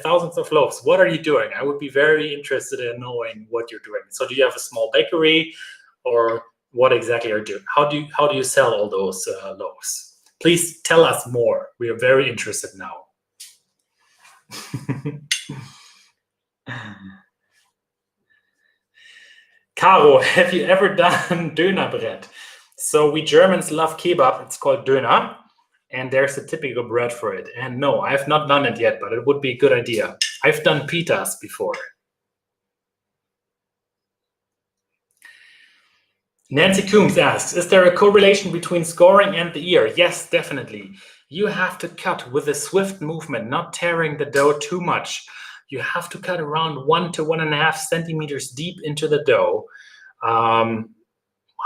thousands of loaves. What are you doing? I would be very interested in knowing what you're doing. So do you have a small bakery, or what exactly are you doing? How do you sell all those loaves? Please tell us more. We are very interested now. Caro, have you ever done Döner bread? So we Germans love kebab. It's called Döner, and there's a typical bread for it. And no, I have not done it yet, but it would be a good idea. I've done pitas before. Nancy Coombs asks, is there a correlation between scoring and the ear? Yes, definitely. You have to cut with a swift movement, not tearing the dough too much. You have to cut around 1 to 1.5 centimeters deep into the dough.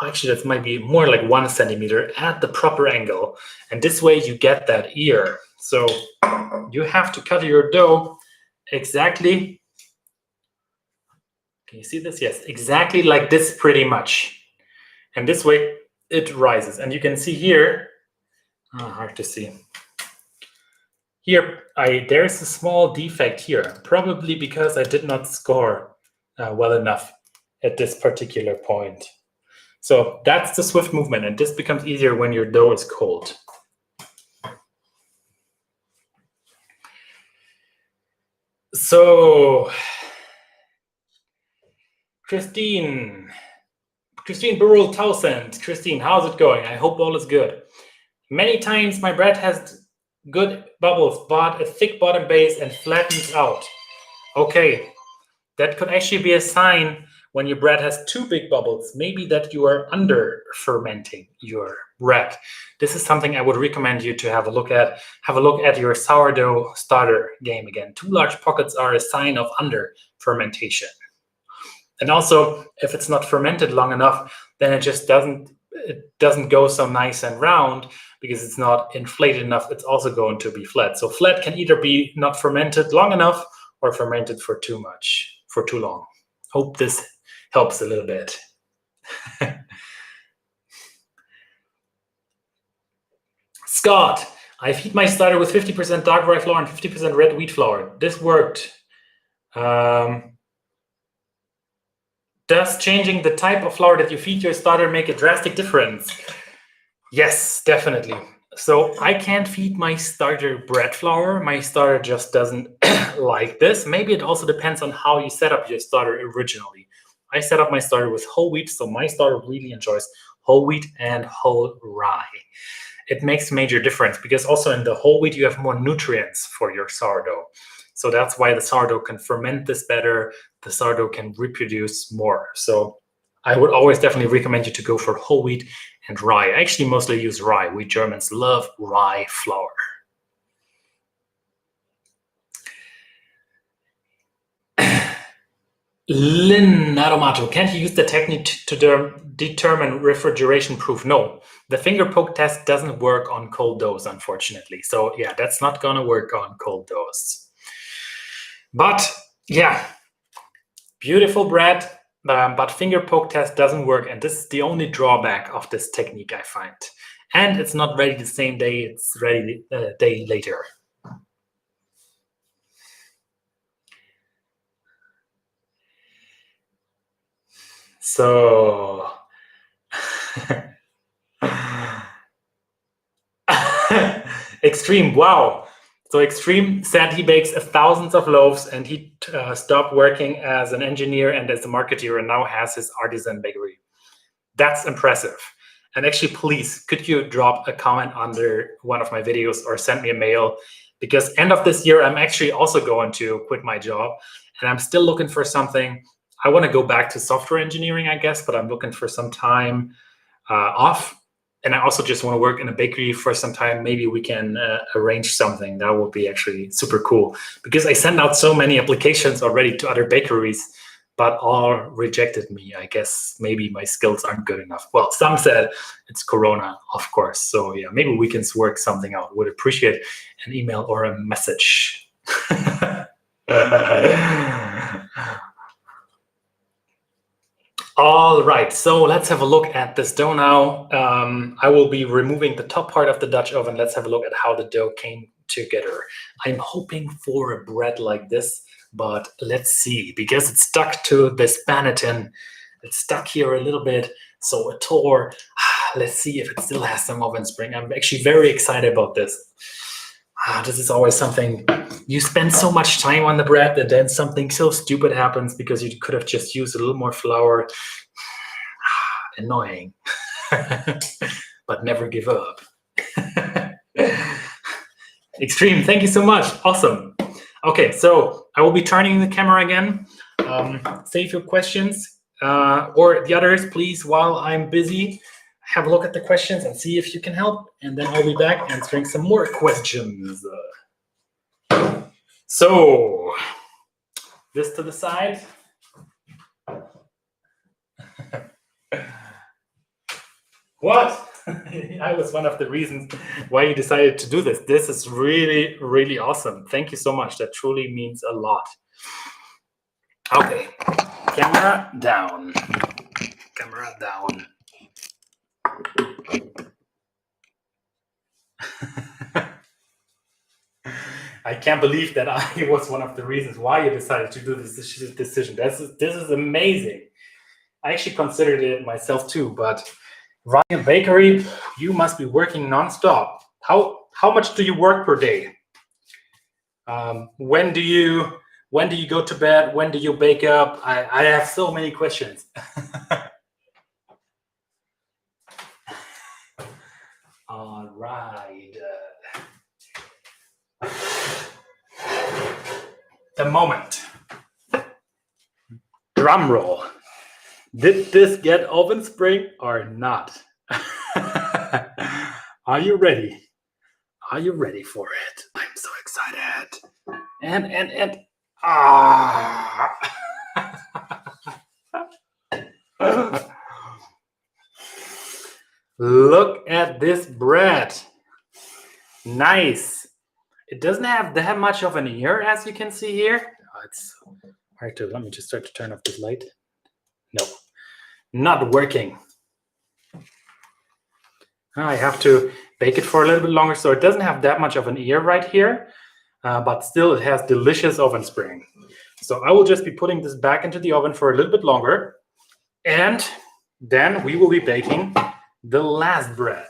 Actually, that might be more like 1 centimeter at the proper angle. And this way you get that ear. So you have to cut your dough exactly. Can you see this? Yes, exactly like this pretty much. And this way it rises. And you can see here, hard to see. Here, there's a small defect here, probably because I did not score well enough at this particular point. So that's the swift movement, and this becomes easier when your dough is cold. So, Christine Burrell 1000. Christine, how's it going? I hope all is good. Many times my bread has good bubbles, but a thick bottom base and flattens out. Okay, that could actually be a sign when your bread has too big bubbles, maybe that you are under fermenting your bread. This is something I would recommend you to have a look at. Have a look at your sourdough starter game again. Too large pockets are a sign of under fermentation. And also, if it's not fermented long enough, then it just doesn't go so nice and round because it's not inflated enough. It's also going to be flat. So flat can either be not fermented long enough or fermented for too long. Hope this helps a little bit. Scott, I feed my starter with 50% dark rye flour and 50% red wheat flour. This worked. Does changing the type of flour that you feed your starter make a drastic difference? Yes, definitely. So I can't feed my starter bread flour. My starter just doesn't like this. Maybe it also depends on how you set up your starter originally. I set up my starter with whole wheat, so my starter really enjoys whole wheat and whole rye. It makes a major difference because also in the whole wheat you have more nutrients for your sourdough. So that's why the sourdough can ferment this better. The sourdough can reproduce more. So I would always definitely recommend you to go for whole wheat and rye. I actually mostly use rye. We Germans love rye flour. Lynn Aromato, can't you use the technique to determine refrigeration proof? No, the finger poke test doesn't work on cold doughs, unfortunately. So yeah, that's not gonna work on cold doughs. But yeah, beautiful bread, but finger poke test doesn't work. And this is the only drawback of this technique I find. And it's not ready the same day, it's ready a day later. So Extreme, wow. So Extreme said he bakes thousands of loaves, and he stopped working as an engineer and as a marketer and now has his artisan bakery. That's impressive. And actually, please, could you drop a comment under one of my videos or send me a mail? Because end of this year, I'm actually also going to quit my job, and I'm still looking for something. I want to go back to software engineering, I guess, but I'm looking for some time off. And I also just want to work in a bakery for some time. Maybe we can arrange something. That would be actually super cool, because I sent out so many applications already to other bakeries, but all rejected me. I guess maybe my skills aren't good enough. Well, some said it's Corona, of course. So yeah, maybe we can work something out. Would appreciate an email or a message. All right, so let's have a look at this dough now. I will be removing the top part of the Dutch oven. Let's have a look at how the dough came together. I'm hoping for a bread like this, but let's see, because it's stuck to this Banneton. It's stuck here a little bit, so it tore. Let's see if it still has some oven spring. I'm actually very excited about this. This is always something, you spend so much time on the bread and then something so stupid happens because you could have just used a little more flour. Annoying. But never give up. Extreme, thank you so much. Awesome. Okay, so I will be turning the camera again. Save your questions or the others, please, while I'm busy. Have a look at the questions and see if you can help, and then I'll be back answering some more questions. So, this to the side. What? I was one of the reasons why you decided to do this. This is really, really awesome. Thank you so much. That truly means a lot. Okay, camera down. Camera down. I can't believe that I was one of the reasons why you decided to do this decision. This is amazing. I actually considered it myself too, but running a bakery, you must be working nonstop. How much do you work per day? When do you go to bed? When do you bake up? I have so many questions. All right. The moment. Drum roll. Did this get oven spring or not? Are you ready? Are you ready for it? I'm so excited. And look at this bread. Nice. It doesn't have that much of an ear, as you can see here. It's hard to, let me just start to turn off this light. No, not working. I have to bake it for a little bit longer, so it doesn't have that much of an ear right here, but still it has delicious oven spring. So I will just be putting this back into the oven for a little bit longer, and then we will be baking the last bread.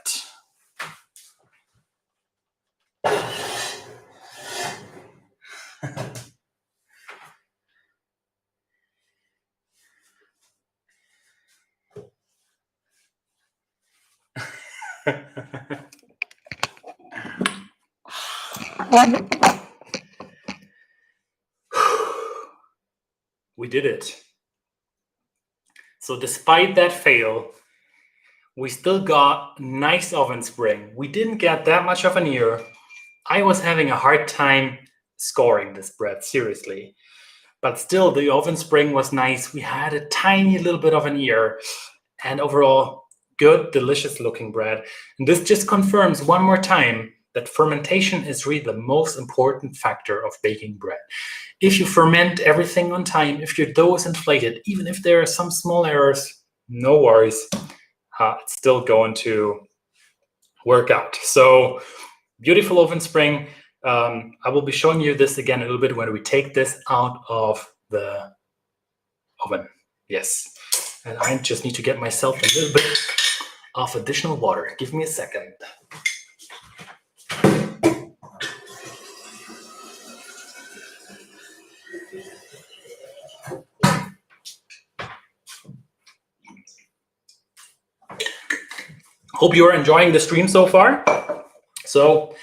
We did it. So despite that fail, we still got nice oven spring. We didn't get that much of an ear. I was having a hard time scoring this bread, seriously. But still, the oven spring was nice. We had a tiny little bit of an ear. And overall, good, delicious looking bread. And this just confirms one more time that fermentation is really the most important factor of baking bread. If you ferment everything on time, if your dough is inflated, even if there are some small errors, no worries. It's still going to work out. So beautiful oven spring. I will be showing you this again a little bit when we take this out of the oven. Yes. And I just need to get myself a little bit of additional water. Give me a second. Hope you are enjoying the stream so far. So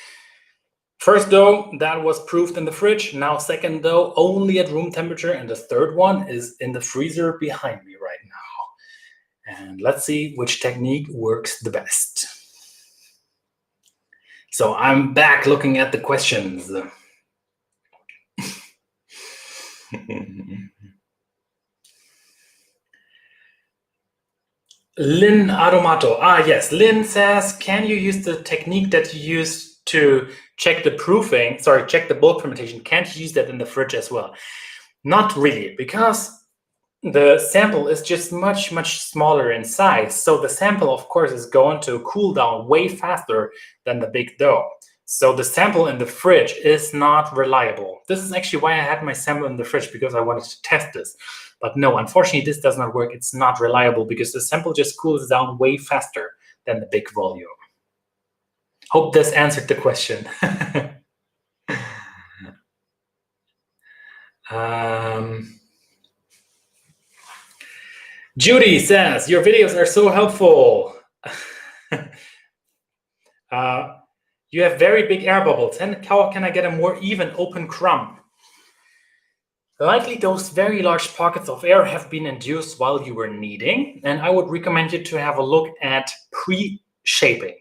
first dough that was proofed in the fridge. Now second dough only at room temperature, and the third one is in the freezer behind me right now. And let's see which technique works the best. So I'm back looking at the questions. Lynn Adomato. Yes. Lynn says, can you use the technique that you used to check the proofing? Sorry, check the bulk fermentation. Can't you use that in the fridge as well? Not really, because the sample is just much, much smaller in size. So the sample, of course, is going to cool down way faster than the big dough. So the sample in the fridge is not reliable. This is actually why I had my sample in the fridge, because I wanted to test this. But no, unfortunately, this does not work. It's not reliable because the sample just cools down way faster than the big volume. Hope this answered the question. Judy says, your videos are so helpful. You have very big air bubbles. And how can I get a more even open crumb? Likely those very large pockets of air have been induced while you were kneading, and I would recommend you to have a look at pre-shaping.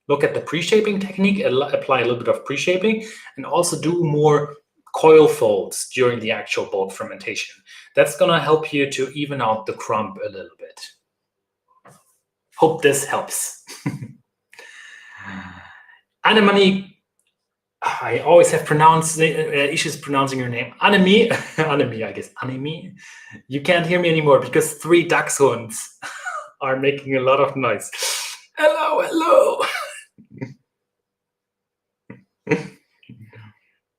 Look at the pre-shaping technique, apply a little bit of pre-shaping, and also do more coil folds during the actual bulk fermentation. That's gonna help you to even out the crumb a little bit. Hope this helps. Annemani, I always have issues pronouncing your name. Annemie, Annemie, I guess. Annemie. You can't hear me anymore because 3 dachshunds are making a lot of noise. Hello, hello.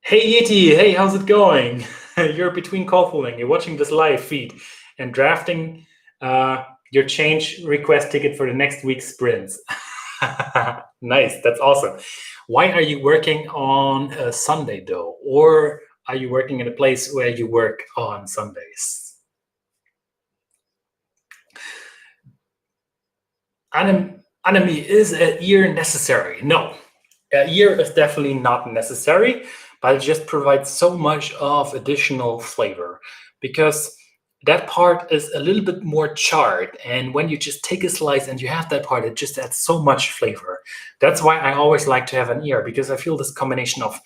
Hey, Yeti. Hey, how's it going? You're between call fooling. You're watching this live feed and drafting your change request ticket for the next week's sprints. Nice. That's awesome. Why are you working on a Sunday dough? Or are you working in a place where you work on Sundays? Annemie, is a ear necessary? No, a ear is definitely not necessary, but it just provides so much of additional flavor because that part is a little bit more charred, and when you just take a slice and you have that part, it just adds so much flavor. That's why I always like to have an ear, because I feel this combination of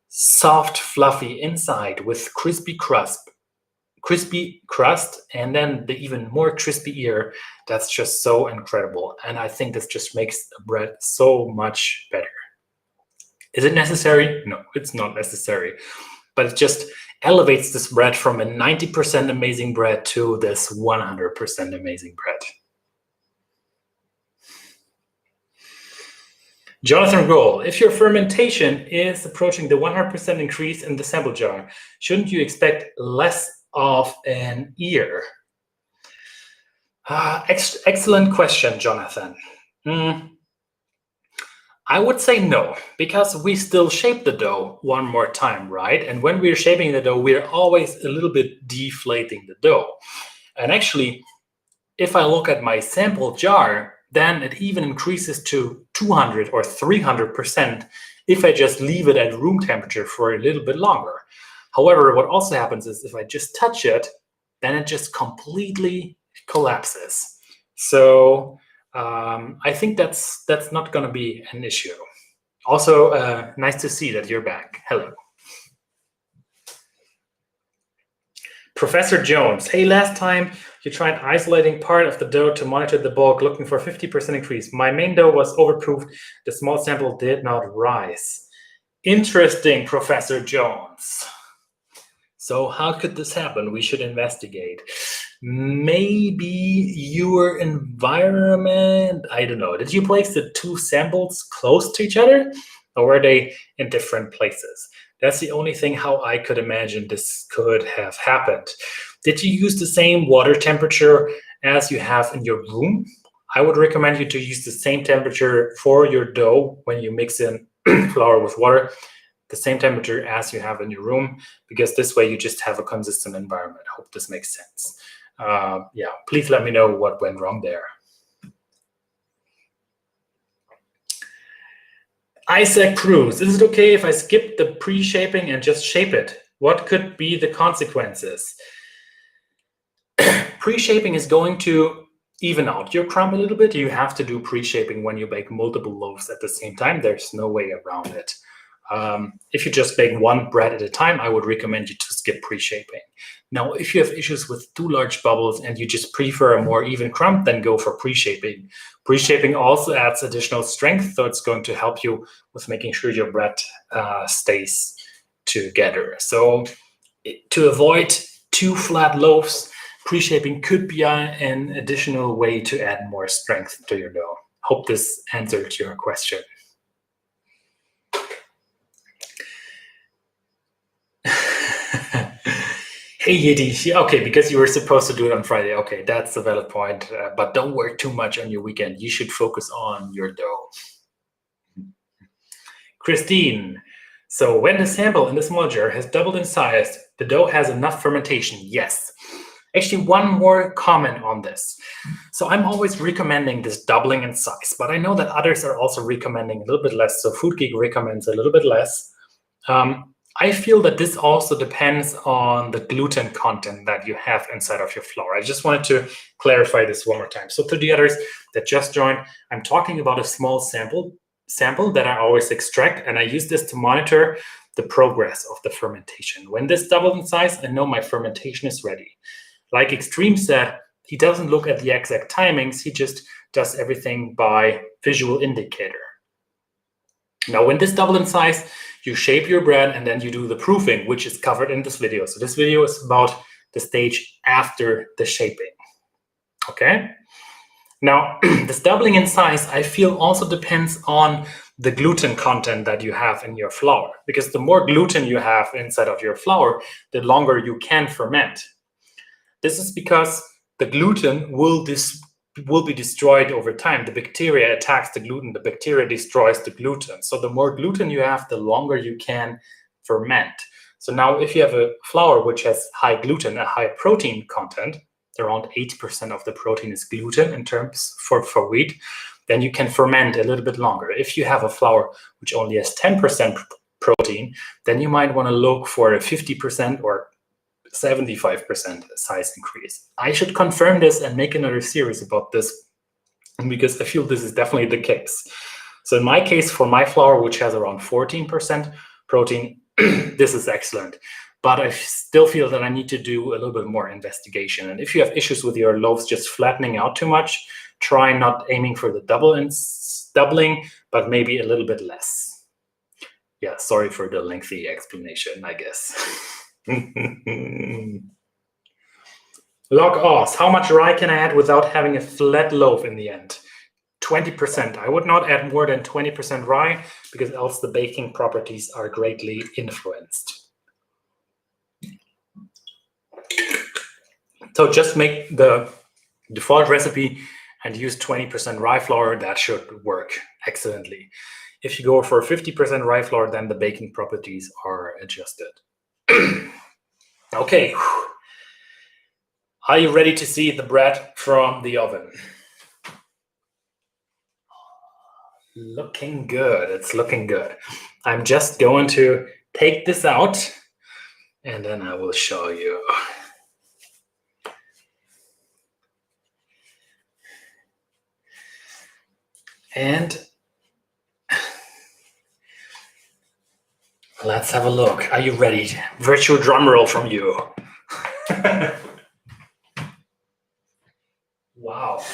soft, fluffy inside with crispy crust, and then the even more crispy ear. That's just so incredible, and I think this just makes the bread so much better. Is it necessary? No, it's not necessary, but it just elevates this bread from a 90% amazing bread to this 100% amazing bread. Jonathan Grohl, if your fermentation is approaching the 100% increase in the sample jar, shouldn't you expect less of an ear? Excellent question, Jonathan. I would say no, because we still shape the dough one more time, right? And when we're shaping the dough, we're always a little bit deflating the dough. And actually, if I look at my sample jar, then it even increases to 200 or 300% if I just leave it at room temperature for a little bit longer. However, what also happens is if I just touch it, then it just completely collapses. So I think that's not going to be an issue. Also, nice to see that you're back. Hello. Professor Jones, hey, last time you tried isolating part of the dough to monitor the bulk, looking for 50% increase. My main dough was overproofed. The small sample did not rise. Interesting, Professor Jones. So how could this happen? We should investigate. Maybe your environment, I don't know. Did you place the 2 samples close to each other, or were they in different places? That's the only thing how I could imagine this could have happened. Did you use the same water temperature as you have in your room? I would recommend you to use the same temperature for your dough when you mix in flour with water, the same temperature as you have in your room, because this way you just have a consistent environment. I hope this makes sense. Yeah, please let me know what went wrong there. Isaac Cruz, is it okay if I skip the pre-shaping and just shape it? What could be the consequences? Pre-shaping is going to even out your crumb a little bit. You have to do pre-shaping when you bake multiple loaves at the same time. There's no way around it. If you just bake one bread at a time, I would recommend you to skip pre-shaping. Now, if you have issues with too large bubbles and you just prefer a more even crumb, then go for pre-shaping. Pre-shaping also adds additional strength, so it's going to help you with making sure your bread stays together. So to avoid too flat loaves, pre-shaping could be an additional way to add more strength to your dough. Hope this answered your question. Hey Yeti, okay, because you were supposed to do it on Friday. Okay, that's a valid point, but don't work too much on your weekend. You should focus on your dough. Christine, so when the sample in the small jar has doubled in size, the dough has enough fermentation. Yes. Actually, one more comment on this. So I'm always recommending this doubling in size, but I know that others are also recommending a little bit less. So Food Geek recommends a little bit less. I feel that this also depends on the gluten content that you have inside of your flour. I just wanted to clarify this one more time. So to the others that just joined, I'm talking about a small sample that I always extract, and I use this to monitor the progress of the fermentation. When this doubled in size, I know my fermentation is ready. Like Extreme said, he doesn't look at the exact timings, he just does everything by visual indicator. Now, when this doubled in size, you shape your bread and then you do the proofing, which is covered in this video. So this video is about the stage after the shaping, okay? Now, this doubling in size, I feel also depends on the gluten content that you have in your flour, because the more gluten you have inside of your flour, the longer you can ferment. This is because the gluten will be destroyed over time. The bacteria attacks the gluten, the bacteria destroys the gluten. So the more gluten you have, the longer you can ferment. So now if you have a flour which has high gluten, a high protein content, around 80% of the protein is gluten in terms for wheat, then you can ferment a little bit longer. If you have a flour which only has 10% protein, then you might want to look for a 50% or 75% size increase. I should confirm this and make another series about this, because I feel this is definitely the case. So in my case, for my flour, which has around 14% protein, this is excellent. But I still feel that I need to do a little bit more investigation. And if you have issues with your loaves just flattening out too much, try not aiming for the doubling, but maybe a little bit less. Yeah, sorry for the lengthy explanation, I guess. Log Oz, how much rye can I add without having a flat loaf in the end? 20%. I would not add more than 20% rye, because else the baking properties are greatly influenced. So just make the default recipe and use 20% rye flour. That should work excellently. If you go for 50% rye flour, then the baking properties are adjusted. Okay. Are you ready to see the bread from the oven? Looking good. It's looking good. I'm just going to take this out and then I will show you. And let's have a look. Are you ready? Virtual drum roll from you. Wow.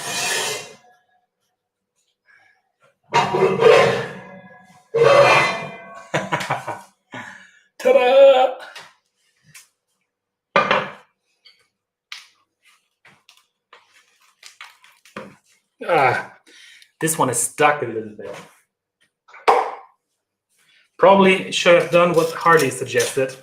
Ta-da! This one is stuck a little bit. Probably should have done what Hardy suggested.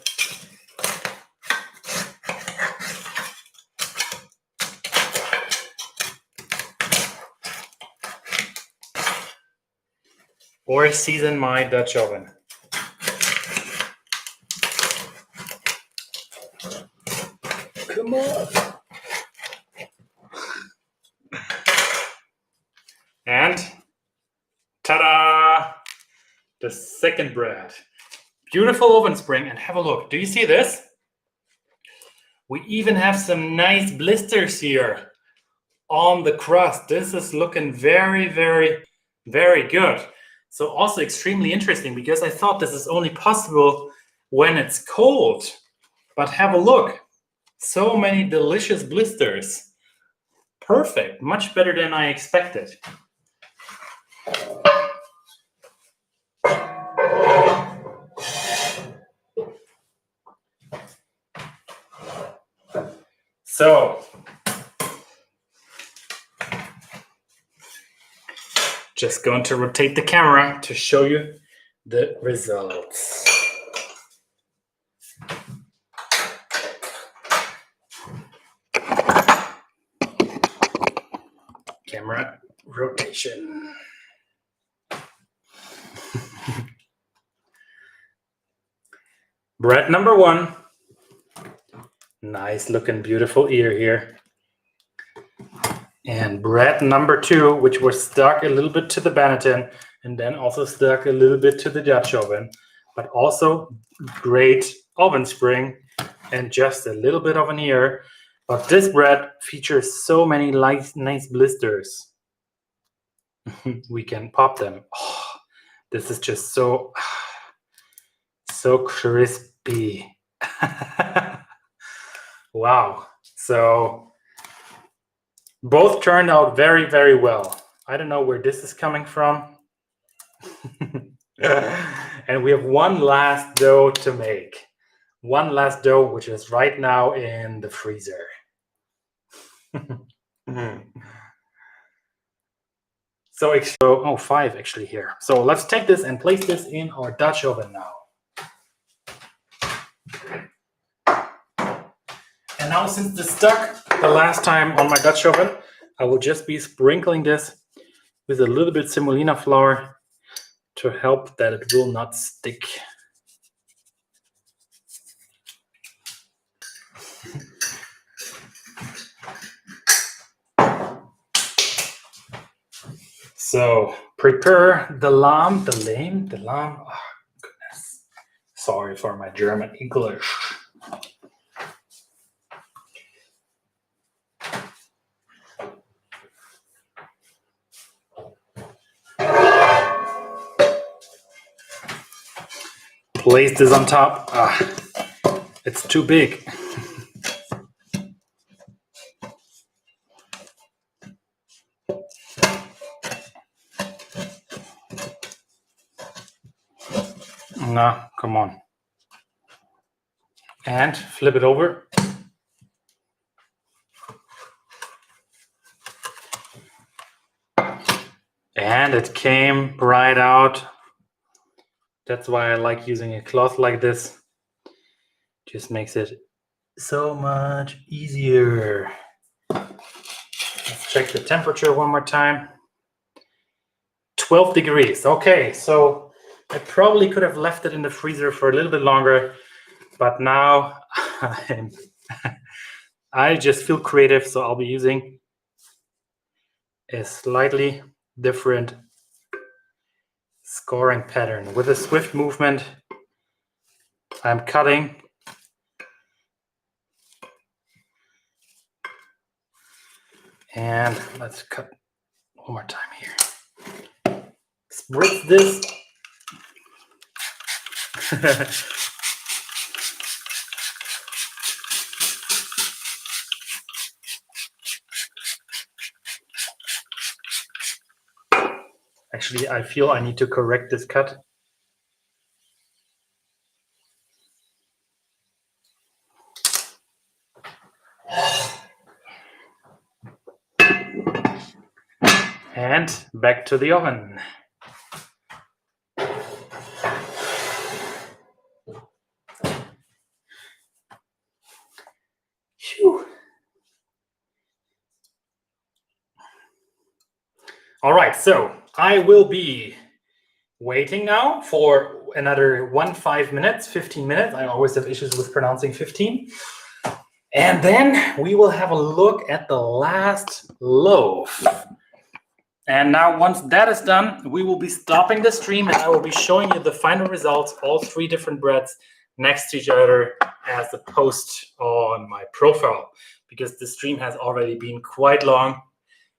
Or season my Dutch oven. Come on. And ta-da! the second bread. Beautiful oven spring, and have a look. Do you see this? We even have some nice blisters here on the crust. This is looking very, very, very good. So also extremely interesting because I thought this is only possible when it's cold. But have a look. So many delicious blisters. Perfect. Much better than I expected. So, just going to rotate the camera to show you the results. Camera rotation. Bread number 1. Nice looking, beautiful ear here. And bread number 2, which was stuck a little bit to the Banneton and then also stuck a little bit to the Dutch oven, but also great oven spring and just a little bit of an ear. But this bread features so many nice blisters. We can pop them. Oh, this is just so crispy. Wow. So both turned out very, very well. I don't know where this is coming from. And we have one last dough to make. One last dough, which is right now in the freezer. So 5 actually here. So let's take this and place this in our Dutch oven now. And now, since this stuck the last time on my Dutch oven, I will just be sprinkling this with a little bit semolina flour to help that it will not stick. So prepare the lamb. Oh, goodness. Sorry for my German English. Place this on top. It's too big. No, come on. And flip it over. And it came right out. That's why I like using a cloth like this. Just makes it so much easier. Let's check the temperature one more time. 12 degrees. Okay, so I probably could have left it in the freezer for a little bit longer, but now I just feel creative, so I'll be using a slightly different scoring pattern. With a swift movement, I'm cutting. And let's cut one more time here. Spritz this. Actually, I feel I need to correct this cut. And back to the oven. Phew. All right, so I will be waiting now for another 15 minutes. I always have issues with pronouncing 15. And then we will have a look at the last loaf. And now once that is done, we will be stopping the stream and I will be showing you the final results, all 3 different breads next to each other as a post on my profile, because the stream has already been quite long.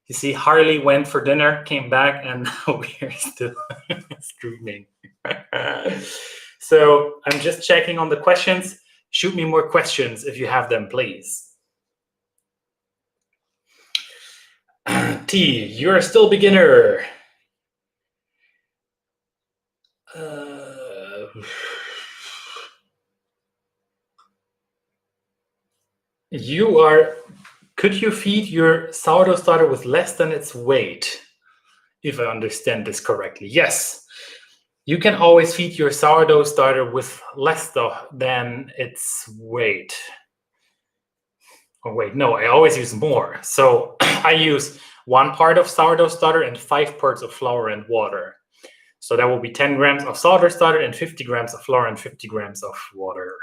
You see, Harley went for dinner, came back, and now we're still streaming. So I'm just checking on the questions. Shoot me more questions if you have them, please. T, you're still beginner. Could you feed your sourdough starter with less than its weight? If I understand this correctly. Yes. You can always feed your sourdough starter with less than its weight. Oh, wait, no, I always use more. So I use 1 part of sourdough starter and 5 parts of flour and water. So that will be 10 grams of sourdough starter and 50 grams of flour and 50 grams of water.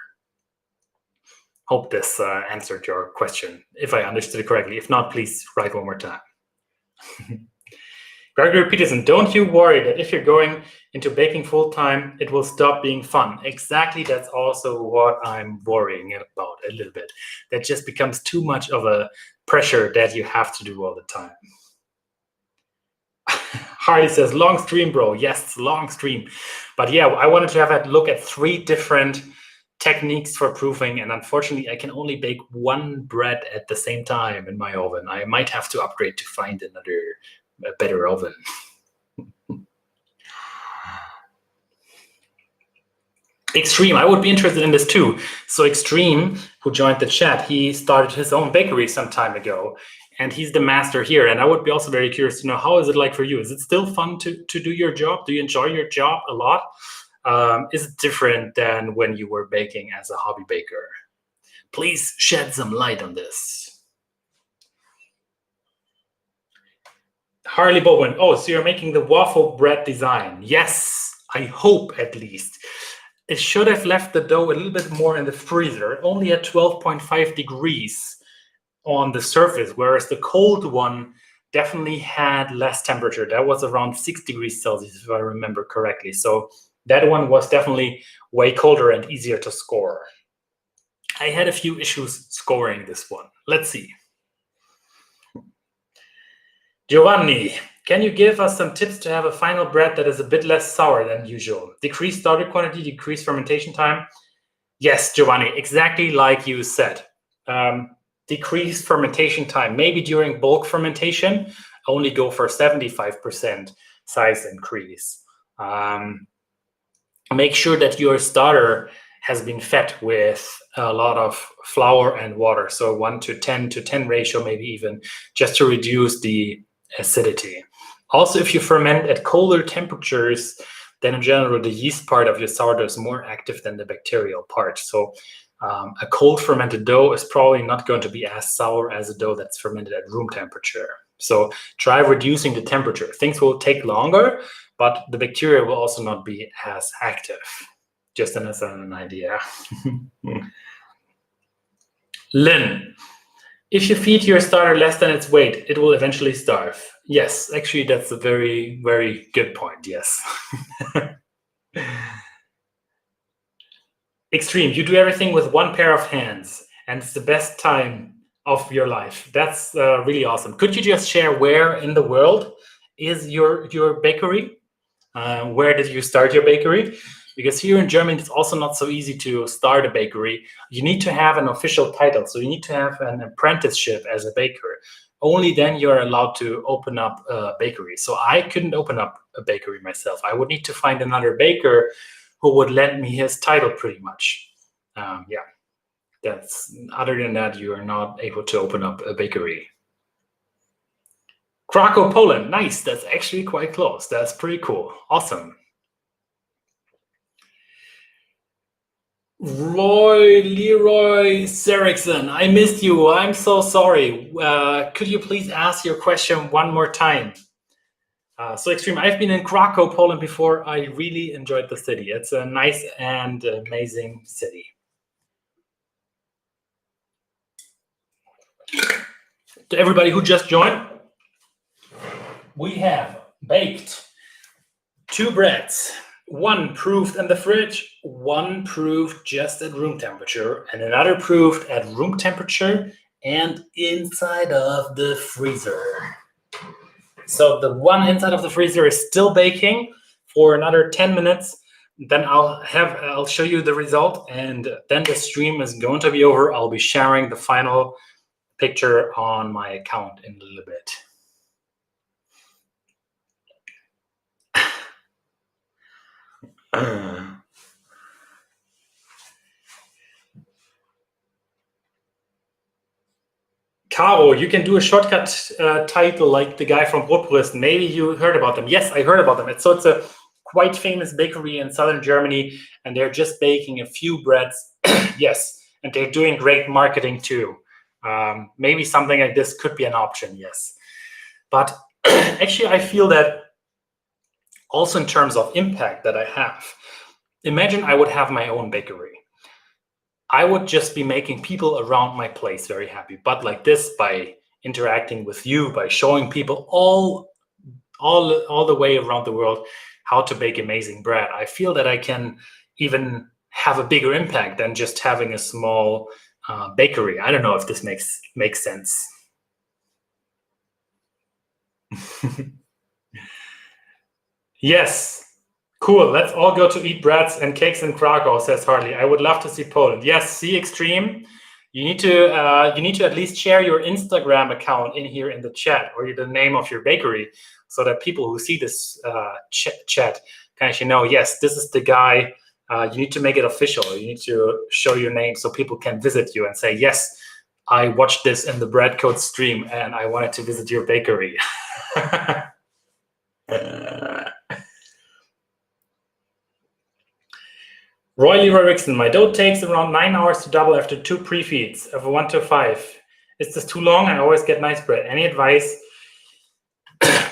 Hope this answered your question, if I understood it correctly. If not, please write one more time. Gregory Peterson, don't you worry that if you're going into baking full time, it will stop being fun. Exactly, that's also what I'm worrying about a little bit. That just becomes too much of a pressure that you have to do all the time. Harley says, long stream, bro. Yes, long stream. But yeah, I wanted to have a look at 3 different techniques for proofing, and unfortunately, I can only bake 1 bread at the same time in my oven. I might have to upgrade to find a better oven. Extreme, I would be interested in this too. So Extreme, who joined the chat, he started his own bakery some time ago, and he's the master here. And I would be also very curious to know, how is it like for you? Is it still fun to do your job? Do you enjoy your job a lot? Is it different than when you were baking as a hobby baker? Please shed some light on this. Harley Bowen, oh, so you're making the waffle bread design. Yes, I hope at least. It should have left the dough a little bit more in the freezer, only at 12.5 degrees on the surface, whereas the cold one definitely had less temperature. That was around 6 degrees Celsius, if I remember correctly. So that one was definitely way colder and easier to score. I had a few issues scoring this one. Let's see. Giovanni, can you give us some tips to have a final bread that is a bit less sour than usual? Decrease starter quantity, decrease fermentation time? Yes, Giovanni, exactly like you said. Decrease fermentation time. Maybe during bulk fermentation, only go for 75% size increase. Make sure that your starter has been fed with a lot of flour and water. So 1:10 ratio, maybe even, just to reduce the acidity. Also, if you ferment at colder temperatures, then in general, the yeast part of your sourdough is more active than the bacterial part. So a cold fermented dough is probably not going to be as sour as a dough that's fermented at room temperature. So try reducing the temperature. Things will take longer, but the bacteria will also not be as active. Just as an idea. Lynn, if you feed your starter less than its weight, it will eventually starve. Yes, actually, that's a very, very good point. Yes. Extreme, you do everything with 1 pair of hands, and it's the best time of your life. That's really awesome. Could you just share where in the world is your bakery? Where did you start your bakery? Because here in Germany, it's also not so easy to start a bakery. You need to have an official title. So you need to have an apprenticeship as a baker. Only then you're allowed to open up a bakery. So I couldn't open up a bakery myself. I would need to find another baker who would lend me his title pretty much. Yeah, other than that, you are not able to open up a bakery. Krakow, Poland. Nice. That's actually quite close. That's pretty cool. Awesome. Leroy Seriksen, I missed you. I'm so sorry. Could you please ask your question one more time? So Extreme, I've been in Krakow, Poland before. I really enjoyed the city. It's a nice and amazing city. To everybody who just joined, we have baked 2 breads. One proofed in the fridge, one proofed just at room temperature, and another proofed at room temperature and inside of the freezer. So the one inside of the freezer is still baking for another 10 minutes. Then I'll show you the result, and then the stream is going to be over. I'll be sharing the final picture on my account in a little bit. Caro, you can do a shortcut title like the guy from Brotbrust. Maybe you heard about them. Yes, I heard about them. It's a quite famous bakery in southern Germany, and they're just baking a few breads. Yes, and they're doing great marketing too. Maybe something like this could be an option, yes. But actually, I feel that also in terms of impact that I have, imagine I would have my own bakery. I would just be making people around my place very happy. But like this, by interacting with you, by showing people all the way around the world how to bake amazing bread, I feel that I can even have a bigger impact than just having a small bakery. I don't know if this makes sense. Yes. Cool. Let's all go to eat breads and cakes in Krakow, says Harley. I would love to see Poland. Yes, see Extreme. You need to at least share your Instagram account in here in the chat, or the name of your bakery, so that people who see this chat can actually know, yes, this is the guy. You need to make it official. You need to show your name so people can visit you and say, yes, I watched this in the Bread Code stream and I wanted to visit your bakery. Roy Leroy Rickson, my dough takes around 9 hours to double after 2 pre-feeds of 1 to 5. Is this too long? I always get nice bread. Any advice?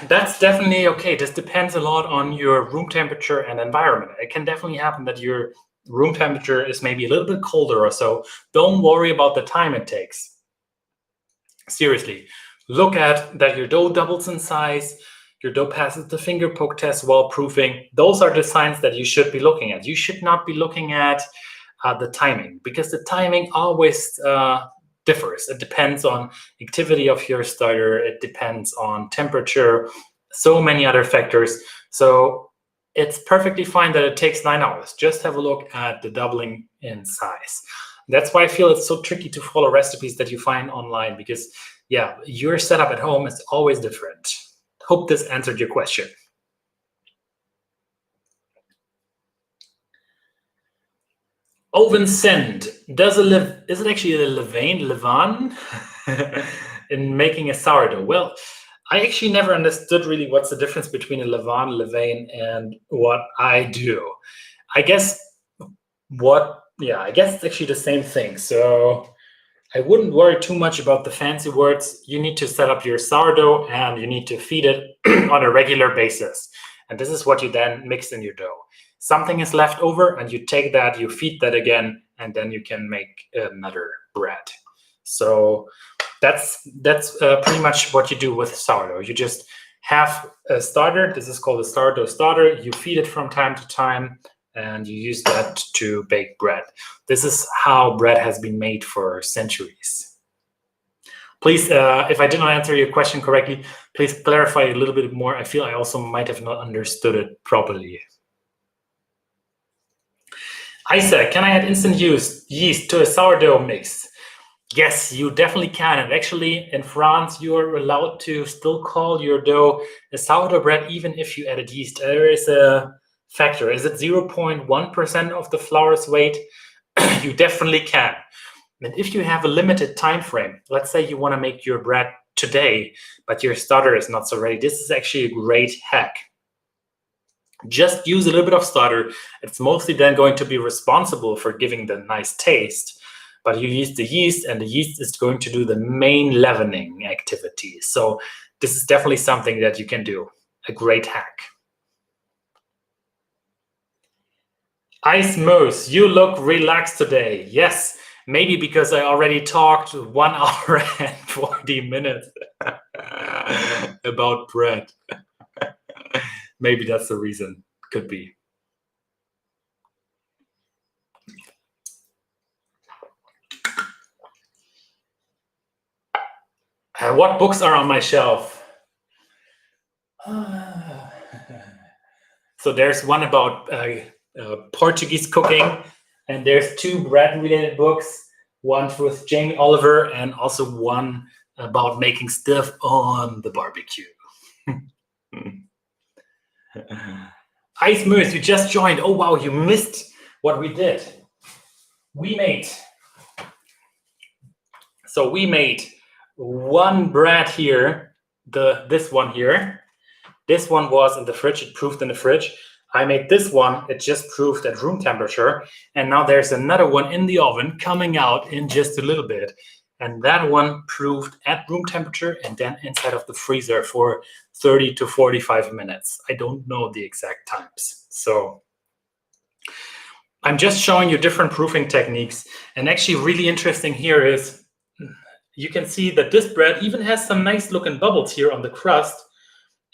That's definitely okay. This depends a lot on your room temperature and environment. It can definitely happen that your room temperature is maybe a little bit colder or so. Don't worry about the time it takes. Seriously, look at that your dough doubles in size, your dough passes the finger poke test while proofing. Those are the signs that you should be looking at. You should not be looking at the timing, because the timing always differs. It depends on activity of your starter. It depends on temperature, so many other factors. So it's perfectly fine that it takes 9 hours. Just have a look at the doubling in size. That's why I feel it's so tricky to follow recipes that you find online, because yeah, your setup at home is always different. Hope this answered your question. Oven Send, is it actually a levain in making a sourdough? Well, I actually never understood really what's the difference between a levain, and what I do. I guess it's actually the same thing. So I wouldn't worry too much about the fancy words. You need to set up your sourdough and you need to feed it on a regular basis. And this is what you then mix in your dough. Something is left over and you take that, you feed that again, and then you can make another bread. So that's pretty much what you do with sourdough. You just have a starter. This is called a sourdough starter. You feed it from time to time, and you use that to bake bread. This is how bread has been made for centuries. Please, if I did not answer your question correctly, please clarify a little bit more. I feel I also might have not understood it properly. Isaac, can I add instant yeast to a sourdough mix? Yes, you definitely can. And actually, in France, you're allowed to still call your dough a sourdough bread, even if you added yeast. There is a factor. Is it 0.1% of the flour's weight? You definitely can. And if you have a limited time frame, let's say you want to make your bread today, but your starter is not so ready, this is actually a great hack. Just use a little bit of starter. It's mostly then going to be responsible for giving the nice taste, but you use the yeast, and the yeast is going to do the main leavening activity. So this is definitely something that you can do. A great hack. Ice Moose, you look relaxed today. Yes, maybe because I already talked 1 hour and 40 minutes. about bread. Maybe that's the reason. Could be. What books are on my shelf? So there's one about Portuguese cooking, and there's 2 bread-related books. One with Jamie Oliver, and also one about making stuff on the barbecue. Ice Moose, you just joined. Oh wow, you missed what we did. We made one bread here, this one here. This one was in the fridge, it proofed in the fridge. I made this one, it just proofed at room temperature. And now there's another one in the oven coming out in just a little bit. And that one proofed at room temperature and then inside of the freezer for 30 to 45 minutes. I don't know the exact times. So I'm just showing you different proofing techniques. And actually really interesting here is you can see that this bread even has some nice looking bubbles here on the crust.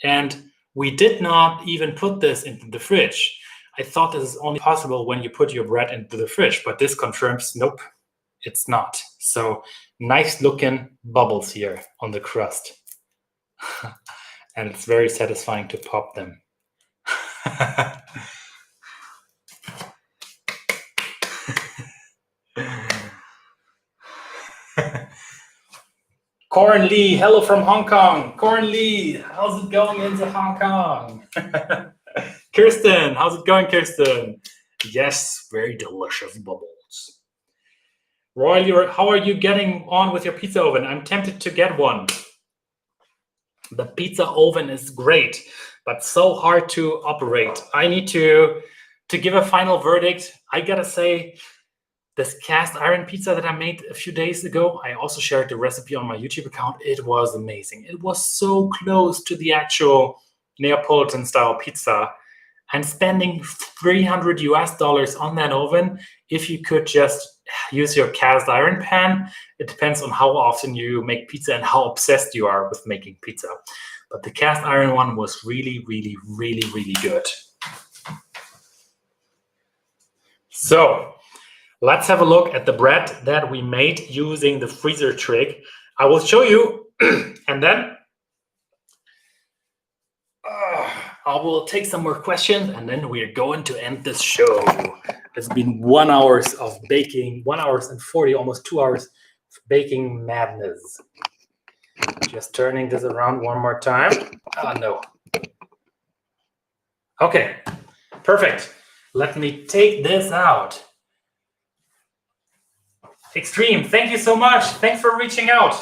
And we did not even put this into the fridge. I thought this is only possible when you put your bread into the fridge, but this confirms, nope, it's not. So nice looking bubbles here on the crust. And it's very satisfying to pop them. Corin Lee, hello from Hong Kong. Corin Lee, how's it going into Hong Kong? Kirsten, how's it going, Kirsten? Yes, very delicious bubbles. Roy, how are you getting on with your pizza oven? I'm tempted to get one. The pizza oven is great, but so hard to operate. I need to give a final verdict. I gotta say, this cast iron pizza that I made a few days ago, I also shared the recipe on my YouTube account. It was amazing. It was so close to the actual Neapolitan style pizza. And spending $300 US on that oven, if you could just use your cast iron pan, it depends on how often you make pizza and how obsessed you are with making pizza. But the cast iron one was really, really, really, really good. So let's have a look at the bread that we made using the freezer trick. I will show you, and then I will take some more questions, and then we're going to end this show. It's been 1 hour of baking, 1 hour and 40, almost 2 hours of baking madness. Just turning this around one more time. Oh, no. Okay, perfect. Let me take this out. Extreme, thank you so much. Thanks for reaching out.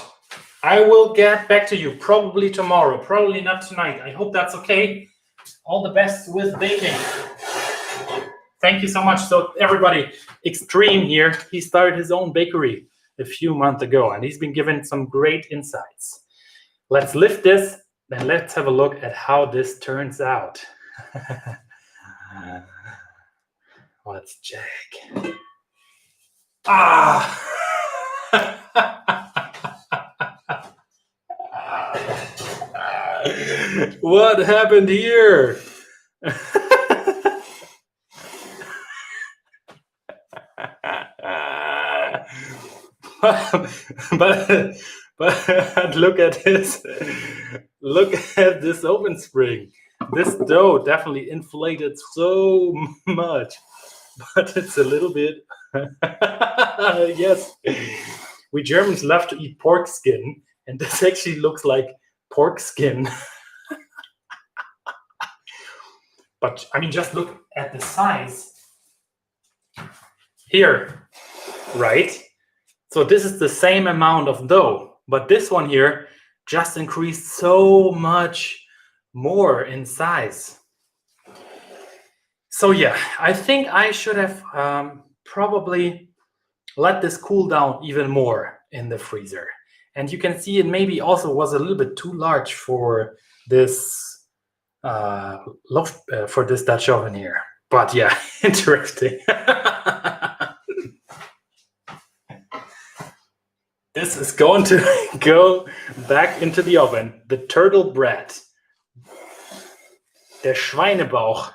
I will get back to you probably tomorrow, probably not tonight. I hope that's okay. All the best with baking. Thank you so much. So everybody, Extreme here, he started his own bakery a few months ago, and he's been given some great insights. Let's lift this, and let's have a look at how this turns out. Let's check. Ah! What happened here? but look at this. Look at this open spring. This dough definitely inflated so much, but it's a little bit. Yes, we Germans love to eat pork skin, and this actually looks like pork skin. But I mean, just look at the size here, right? So this is the same amount of dough, but this one here just increased so much more in size. So yeah, I think I should have probably let this cool down even more in the freezer. And you can see it maybe also was a little bit too large for this loaf, for this Dutch oven here. But yeah, interesting. This is going to go back into the oven. The turtle bread. Der Schweinebauch.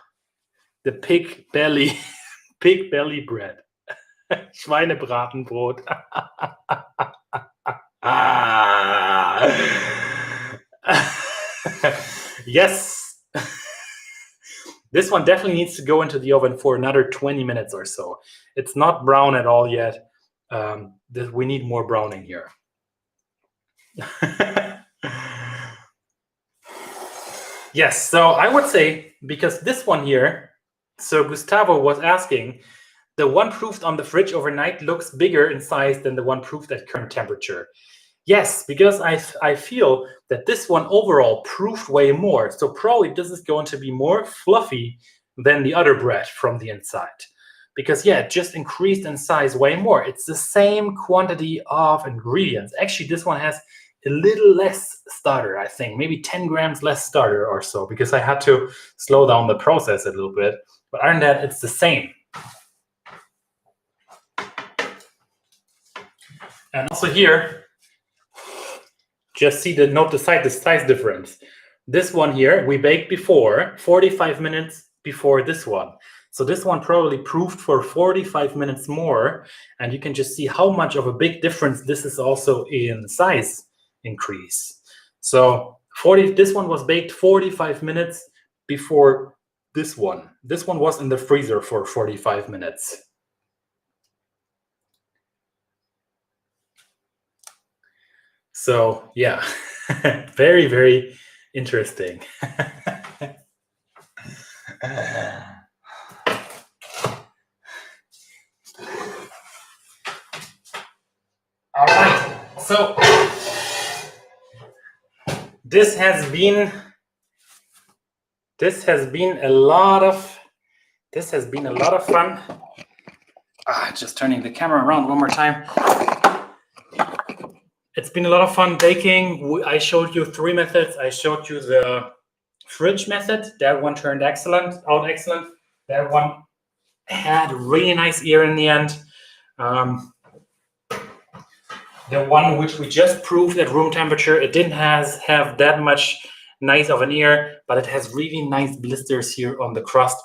The pig belly bread. Schweinebratenbrot. Yes. This one definitely needs to go into the oven for another 20 minutes or so. It's not brown at all yet. We need more browning here. Yes, so I would say, because this one here, so Gustavo was asking, the one proofed on the fridge overnight looks bigger in size than the one proofed at current temperature. Yes, because I feel that this one overall proofed way more. So probably this is going to be more fluffy than the other bread from the inside. Because yeah, it just increased in size way more. It's the same quantity of ingredients. Actually, this one has a little less starter, I think. Maybe 10 grams less starter or so, because I had to slow down the process a little bit. But other than that, it's the same. And also here, just see note the size difference. This one here, we baked before, 45 minutes before this one. So this one probably proofed for 45 minutes more. And you can just see how much of a big difference this is also in size increase. So this one was baked 45 minutes before this one. This one was in the freezer for 45 minutes. So yeah, very, very interesting. All right, so this has been a lot of fun. Just turning the camera around one more time. It's been a lot of fun baking. I showed you 3 methods. I showed you the fridge method. That one turned excellent. That one had a really nice ear in the end. The one which we just proved at room temperature, it didn't have that much nice of an ear, but it has really nice blisters here on the crust.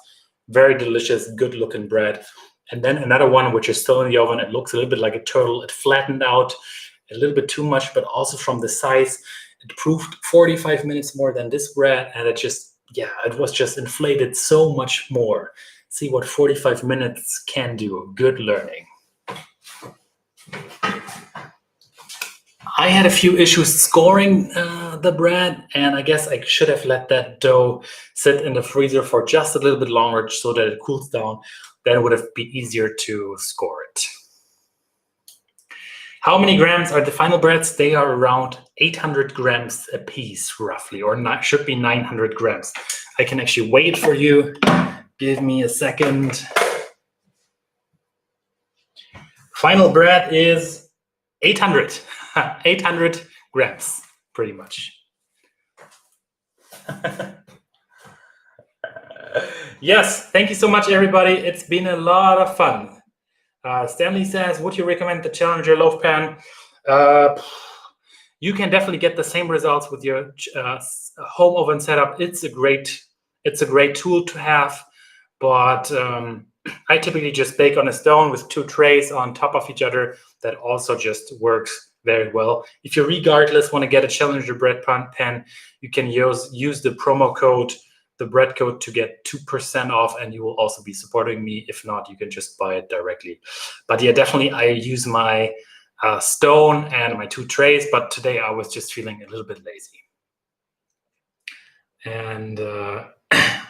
Very delicious, good looking bread. And then another one which is still in the oven. It looks a little bit like a turtle. It flattened out a little bit too much, but also from the size, it proved 45 minutes more than this bread. And it was just inflated so much more. See what 45 minutes can do. Good learning. I had a few issues scoring the bread, and I guess I should have let that dough sit in the freezer for just a little bit longer so that it cools down. Then it would have been easier to score it. How many grams are the final breads? They are around 800 grams a piece, roughly, or should be 900 grams. I can actually weigh it for you. Give me a second. Final bread is 800 grams, pretty much. Yes, thank you so much, everybody. It's been a lot of fun. Stanley says, would you recommend the Challenger loaf pan? You can definitely get the same results with your home oven setup. It's a great tool to have, but I typically just bake on a stone with 2 trays on top of each other. That also just works very well. If you regardless want to get a Challenger bread pan, you can use the promo code, the bread code, to get 2% off, and you will also be supporting me. If not, you can just buy it directly. But yeah, definitely I use my stone and my 2 trays, but today I was just feeling a little bit lazy. And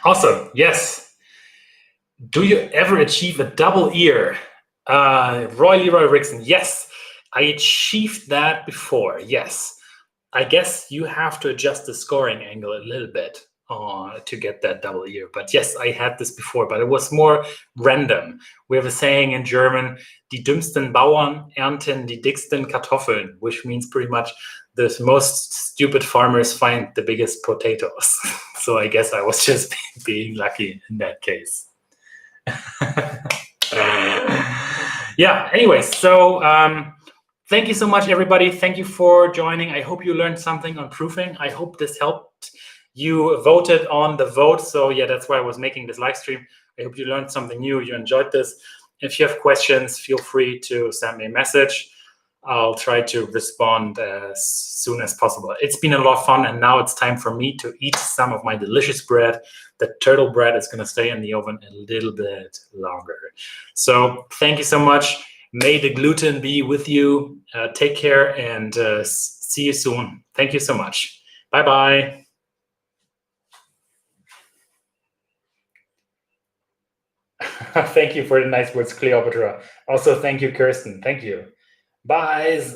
awesome, yes. Do you ever achieve a double ear? Roy Leroy Rickson, yes, I achieved that before, yes. I guess you have to adjust the scoring angle a little bit to get that double ear. But yes, I had this before, but it was more random. We have a saying in German, die dümmsten Bauern ernten die dicksten Kartoffeln, which means pretty much the most stupid farmers find the biggest potatoes. So I guess I was just being lucky in that case. Yeah, anyways, so Thank you so much, everybody. Thank you for joining. I hope you learned something on proofing. I hope this helped. You voted on the vote. So yeah, that's why I was making this live stream. I hope you learned something new. You enjoyed this. If you have questions, feel free to send me a message. I'll try to respond as soon as possible. It's been a lot of fun, and now it's time for me to eat some of my delicious bread. The turtle bread is going to stay in the oven a little bit longer. So thank you so much. May the gluten be with you. Take care and see you soon. Thank you so much. Bye-bye. Thank you for the nice words, Cleopatra. Also, thank you, Kirsten. Thank you. Bye.